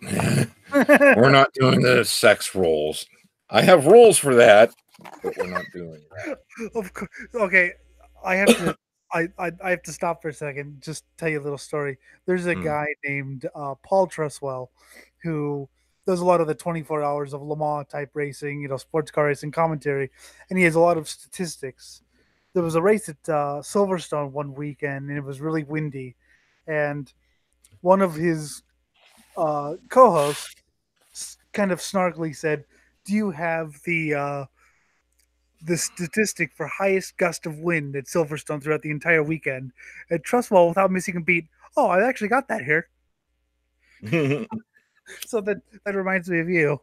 We're not doing the sex roles. I have rules for that, but we're not doing that. Of course. Okay, I have to. I have to stop for a second. Just tell you a little story. There's a guy named Paul Truswell who does a lot of the 24 hours of Le Mans type racing, sports car racing commentary, and he has a lot of statistics. There was a race at Silverstone one weekend, and it was really windy, and one of his co-hosts kind of snarkily said, "Do you have the statistic for highest gust of wind at Silverstone throughout the entire weekend?" And Trustwell, without missing a beat, "Oh, I actually got that here." So that reminds me of you.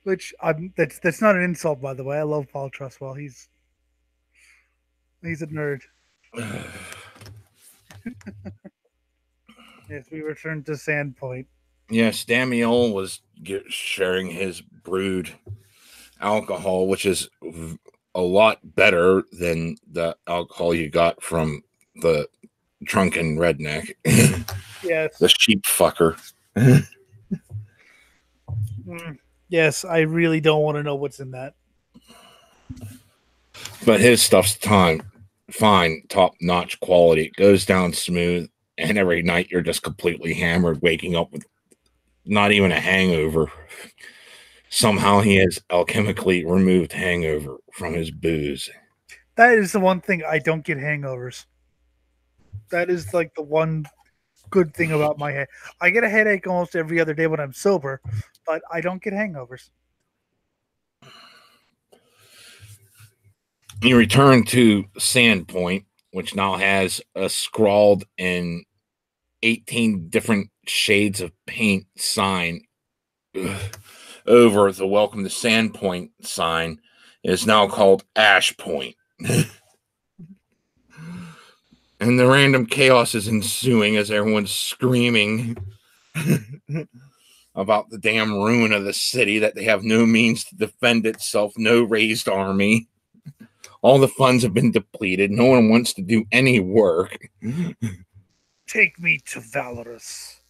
Which that's not an insult, by the way. I love Paul Trustwell. He's a nerd. Yes, we return to Sandpoint. Yes, Damiel was sharing his brewed alcohol, which is a lot better than the alcohol you got from the drunken redneck. Yes. The sheep fucker. Yes, I really don't want to know what's in that. But his stuff's fine, top-notch quality. It goes down smooth, and every night you're just completely hammered, waking up with not even a hangover. Somehow he has alchemically removed hangover from his booze. That is the one thing I don't get hangovers. That is like the one good thing about my head. I get a headache almost every other day when I'm sober, but I don't get hangovers. You return to Sandpoint, which now has a scrawled in 18 different shades of paint sign over the Welcome to Sandpoint sign is now called Ash Point. And the random chaos is ensuing as everyone's screaming about the damn ruin of the city, that they have no means to defend itself, no raised army. All the funds have been depleted. No one wants to do any work. Take me to Valorous.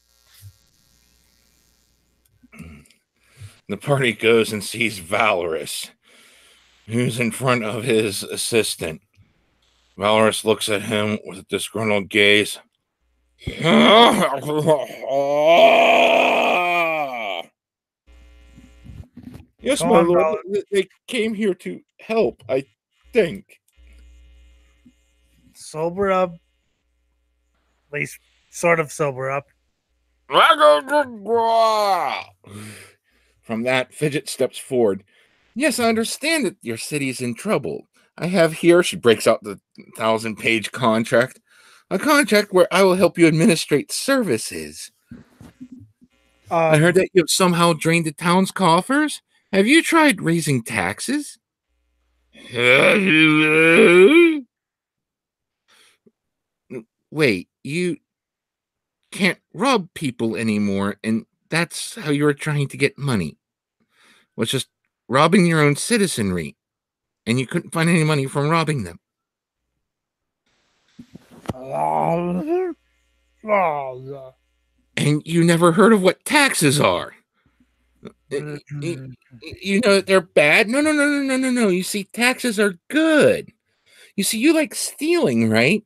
The party goes and sees Valorous, who's in front of his assistant. Valorous looks at him with a disgruntled gaze. Yes, my lord. They came here to help, I think. Sober up. At least sort of sober up. From that, Fidget steps forward. Yes, I understand that your city's in trouble. I have here, she breaks out the 1,000-page contract, a contract where I will help you administrate services. I heard that you have somehow drained the town's coffers. Have you tried raising taxes? Wait, you can't rob people anymore, and that's how you were trying to get money. Was just robbing your own citizenry, and you couldn't find any money from robbing them. And you never heard of what taxes are. You know that they're bad? No. You see, taxes are good. You see, you like stealing, right?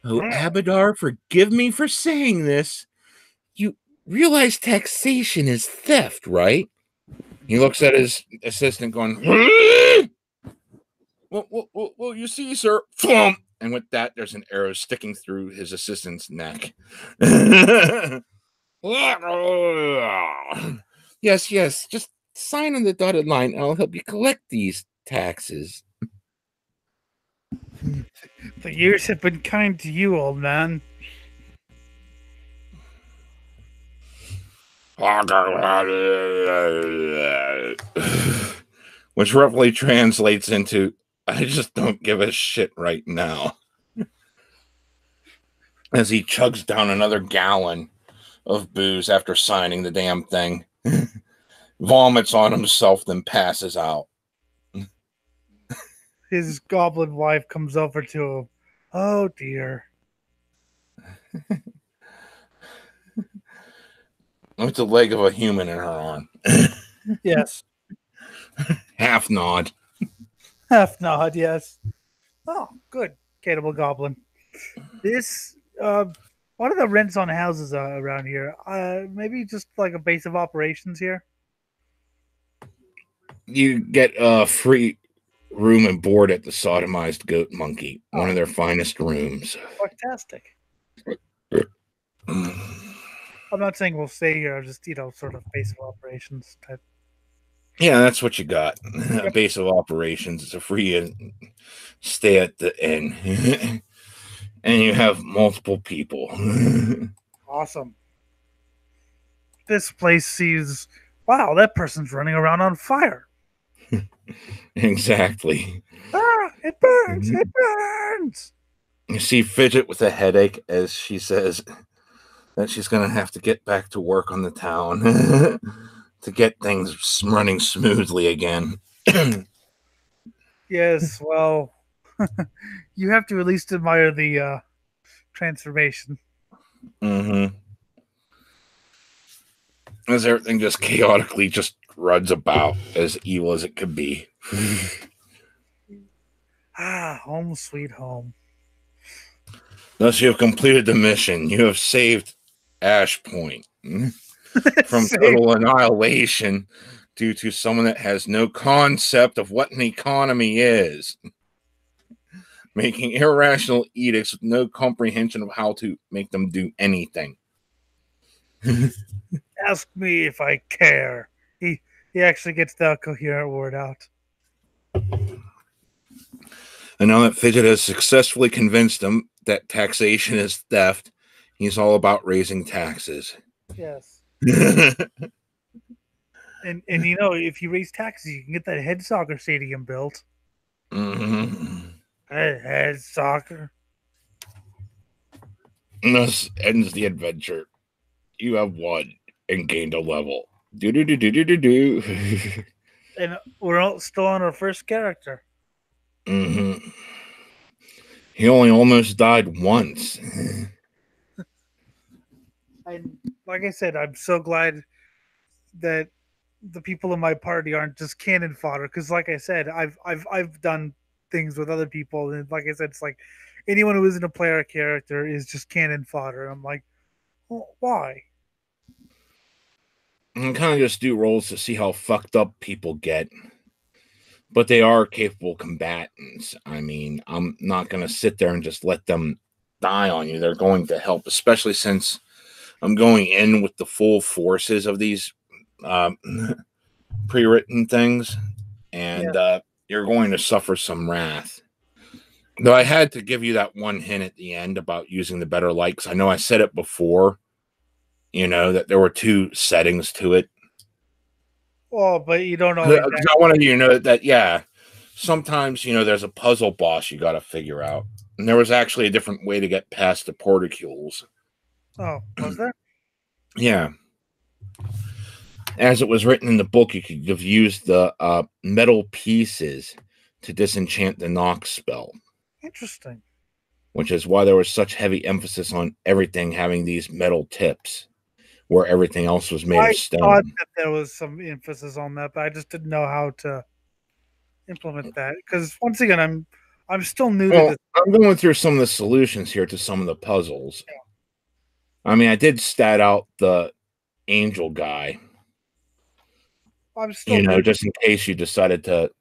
Oh, Abadar, forgive me for saying this. You realize taxation is theft, right? He looks at his assistant going, well, you see, sir. And with that, there's an arrow sticking through his assistant's neck. Yes, just Sign on the dotted line, and I'll help you collect these taxes. The years have been kind to you, old man. Which roughly translates into, I just don't give a shit right now. As he chugs down another gallon of booze after signing the damn thing. Vomits on himself, then passes out. His goblin wife comes over to him. Oh, dear. With the leg of a human in her arm. Yes. Half nod. Half nod, yes. Oh, good. Cannibal goblin. This, what are the rents on houses around here? Maybe just like a base of operations here? You get a free room and board at the Sodomized Goat Monkey, one of their finest rooms. Fantastic. I'm not saying we'll stay here, just, sort of base of operations type. Yeah, that's what you got. A base of operations. It's a free stay at the inn. And you have multiple people. Awesome. This place sees, wow, that person's running around on fire. Exactly. Ah, it burns, it burns. You see Fidget with a headache as she says that she's going to have to get back to work on the town to get things running smoothly again. Yes, well, you have to at least admire the transformation. Mm-hmm. As everything just chaotically just runs about as evil as it could be. Home sweet home. Thus, you have completed the mission. You have saved Ash Point from total annihilation due to someone that has no concept of what an economy is, making irrational edicts with no comprehension of how to make them do anything. Ask me if I care. He actually gets the coherent word out. And now that Fidget has successfully convinced him that taxation is theft, he's all about raising taxes. Yes. and if you raise taxes, you can get that head soccer stadium built. Mm-hmm. Head soccer. And thus ends the adventure. You have won and gained a level. Do. And we're all still on our first character. Mm-hmm. He only almost died once. And like I said, I'm so glad that the people in my party aren't just cannon fodder. Because, like I said, I've done things with other people, and like I said, it's like anyone who isn't a player character is just cannon fodder. I'm like, well, why? I kind of just do rolls to see how fucked up people get. But they are capable combatants. I mean, I'm not going to sit there and just let them die on you. They're going to help, especially since I'm going in with the full forces of these pre-written things. And you're going to suffer some wrath. Though I had to give you that one hint at the end about using the better light, because I know I said it before, that there were two settings to it. Oh, but you don't know. I wanted you to know that, sometimes, there's a puzzle boss you got to figure out. And there was actually a different way to get past the porticules. Oh, was there? Yeah. As it was written in the book, you could have used the metal pieces to disenchant the knock spell. Interesting. Which is why there was such heavy emphasis on everything having these metal tips, where everything else was made of stone. I thought that there was some emphasis on that, but I just didn't know how to implement that. Because once again, I'm still new to this. I'm going through some of the solutions here to some of the puzzles. Yeah. I mean, I did stat out the angel guy. I'm still just in case you decided to,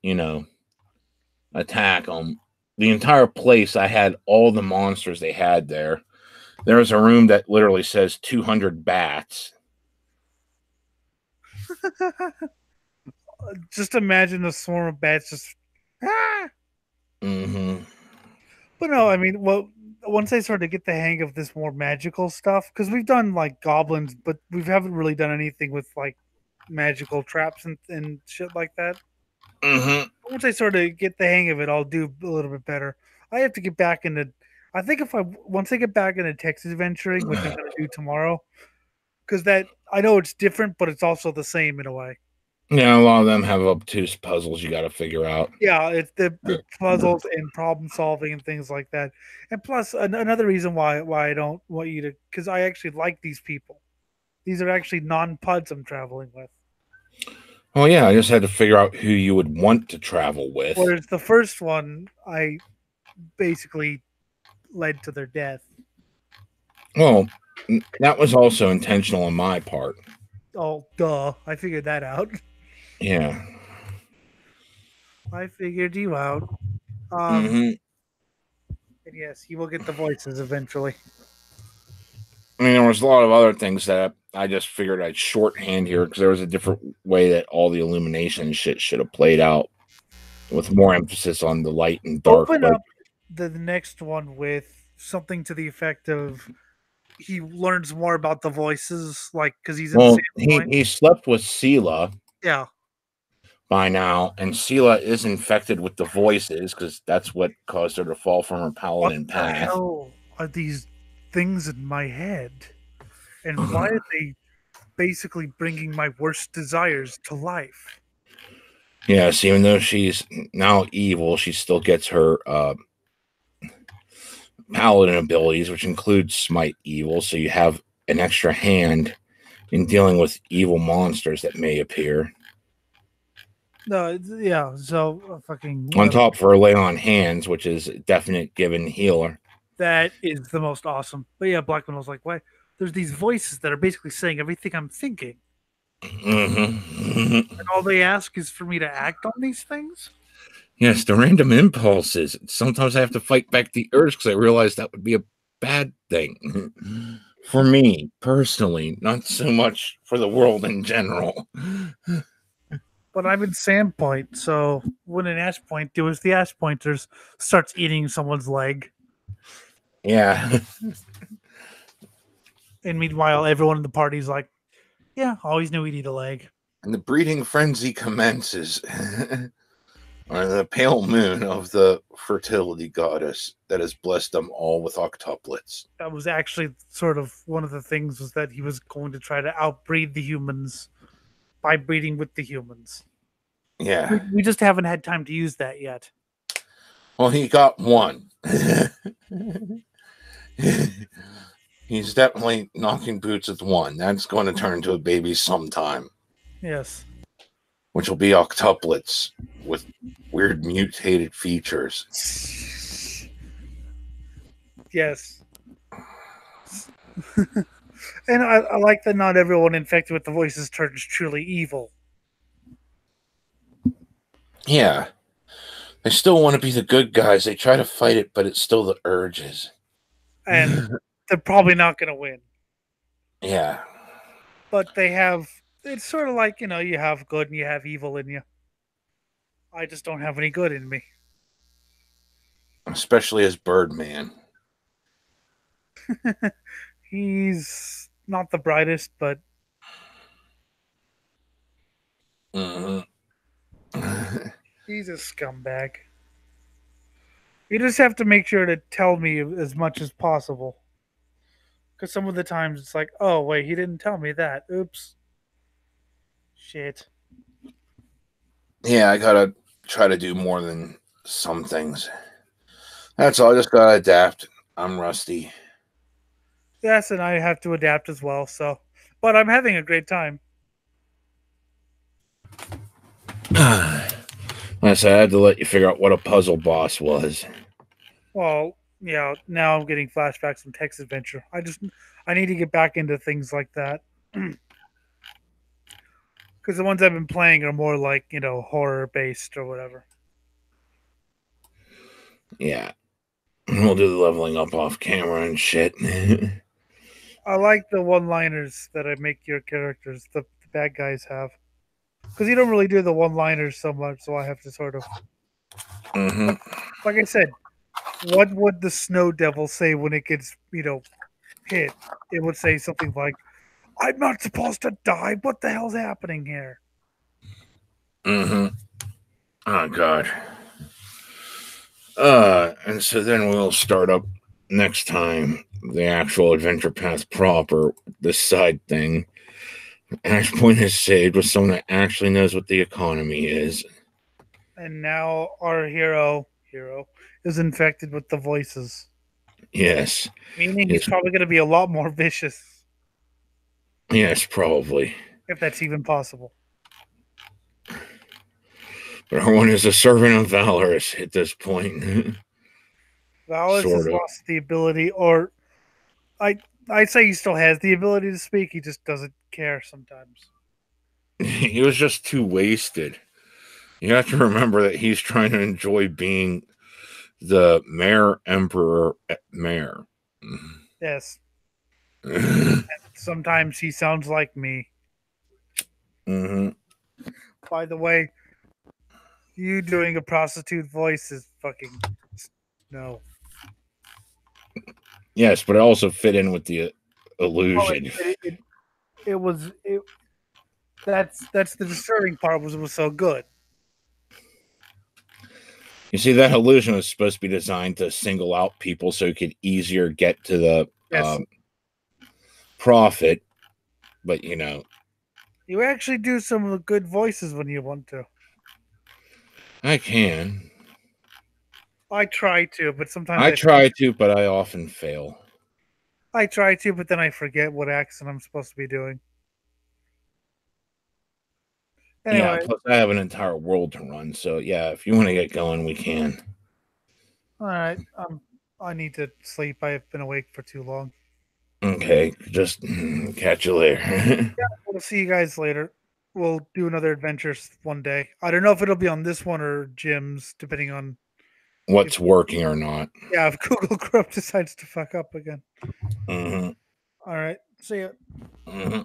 attack them. The entire place, I had all the monsters they had there. There was a room that literally says 200 bats. just imagine a swarm of bats just. Ah! Mm-hmm. But no, I mean, well, once I started to get the hang of this more magical stuff, because we've done like goblins, but we haven't really done anything with like magical traps and shit like that. Mm-hmm. Once I sort of get the hang of it, I'll do a little bit better. I have to get back into. I think if I once I get back into Texas adventuring, which I'm going to do tomorrow, because that I know it's different, but it's also the same in a way. Yeah, a lot of them have obtuse puzzles you got to figure out. Yeah, it's the puzzles and problem solving and things like that. And plus, another reason why I don't want you to, because I actually like these people. These are actually non-puds I'm traveling with. Well, yeah, I just had to figure out who you would want to travel with. Whereas the first one, I basically led to their death. Well, that was also intentional on my part. Oh, duh! I figured that out. Yeah. I figured you out. Mm-hmm. And yes, you will get the voices eventually. I mean, there was a lot of other things that I just figured I'd shorthand here because there was a different way that all the illumination shit should have played out with more emphasis on the light and dark. Open But up the next one with something to the effect of he learns more about the voices, like because he's in well, Sandpoint. he slept with Sela Yeah. by now, and Sela is infected with the voices because that's what caused her to fall from her What paladin the path. hell are these things in my head? And why are they basically bringing my worst desires to life? Yes, even though she's now evil, she still gets her paladin abilities, which include smite evil. So you have an extra hand in dealing with evil monsters that may appear. No, yeah. So fucking On top of her lay on hands, which is definite given healer. that is the most awesome. But yeah, Blackman was like, "Why? There's these voices that are basically saying everything I'm thinking, Mm-hmm. and all they ask is for me to act on these things." Yes, the random impulses. Sometimes I have to fight back the urge because I realize that would be a bad thing. For me personally, not so much for the world in general. But I'm in Sandpoint, so when an Ash Point does the Ash Pointers starts eating someone's leg, Yeah. and meanwhile everyone in the party's like, "Yeah, always knew he'd eat a leg." And the breeding frenzy commences on the pale moon of the fertility goddess that has blessed them all with octuplets. That was actually sort of one of the things was that he was going to try to outbreed the humans by breeding with the humans. Yeah. We just haven't had time to use that yet. Well, he got one. He's definitely knocking boots with one. That's going to turn into a baby sometime. Yes. Which will be octuplets with weird mutated features. Yes. And I like that not everyone infected with the voices turns truly evil. Yeah. They still want to be the good guys. They try to fight it, but it's still the urges. And they're probably not going to win. Yeah. But they have, it's sort of like, you have good and you have evil in you. I just don't have any good in me. Especially as Birdman. He's not the brightest, but. Mm-hmm. He's a scumbag. You just have to make sure to tell me as much as possible. Because some of the times it's like, oh, wait, he didn't tell me that. Oops. Shit. Yeah, I gotta try to do more than some things. That's all. I just gotta adapt. I'm rusty. Yes, and I have to adapt as well, so. But I'm having a great time. I said I had to let you figure out what a puzzle boss was. Well, yeah, now I'm getting flashbacks from Text Adventure. I need to get back into things like that. Because the ones I've been playing are more like, horror based or whatever. Yeah. We'll do the leveling up off camera and shit. I like the one liners that I make your characters, the bad guys have. because you don't really do the one-liners so much, so I have to sort of, like I said, what would the snow devil say when it gets, hit? It would say something like, "I'm not supposed to die. What the hell's happening here?" Oh God. And so then we'll start up next time the actual adventure path proper, this side thing. Ash Point is saved with someone that actually knows what the economy is. And now our hero is infected with the voices. Yes. Meaning he's probably going to be a lot more vicious. Yes, probably. If that's even possible. But everyone is a servant of Valorous at this point. Valorous has lost the ability, or I'd say he still has the ability to speak. He just doesn't care sometimes. He was just too wasted. You have to remember that he's trying to enjoy being the mayor, emperor, mayor. Yes. Sometimes he sounds like me. By the way, you doing a prostitute voice is fucking no. Yes, but it also fit in with the illusion. That's the disturbing part. Was it was so good. You see, that illusion was supposed to be designed to single out people so you could easier get to the profit. But you actually do some of the good voices when you want to. I can. I try to, but sometimes I try to, but I often fail. I try to, but then I forget what accent I'm supposed to be doing. Anyway. Yeah, plus I have an entire world to run, so yeah, if you want to get going, we can. All right. I need to sleep. I have been awake for too long. Okay, just catch you later. Yeah, we'll see you guys later. We'll do another adventure one day. I don't know if it'll be on this one or Jim's, depending on what's working or not. Yeah, if Google Chrome decides to fuck up again. Mm-hmm. All right. See ya. Mm-hmm.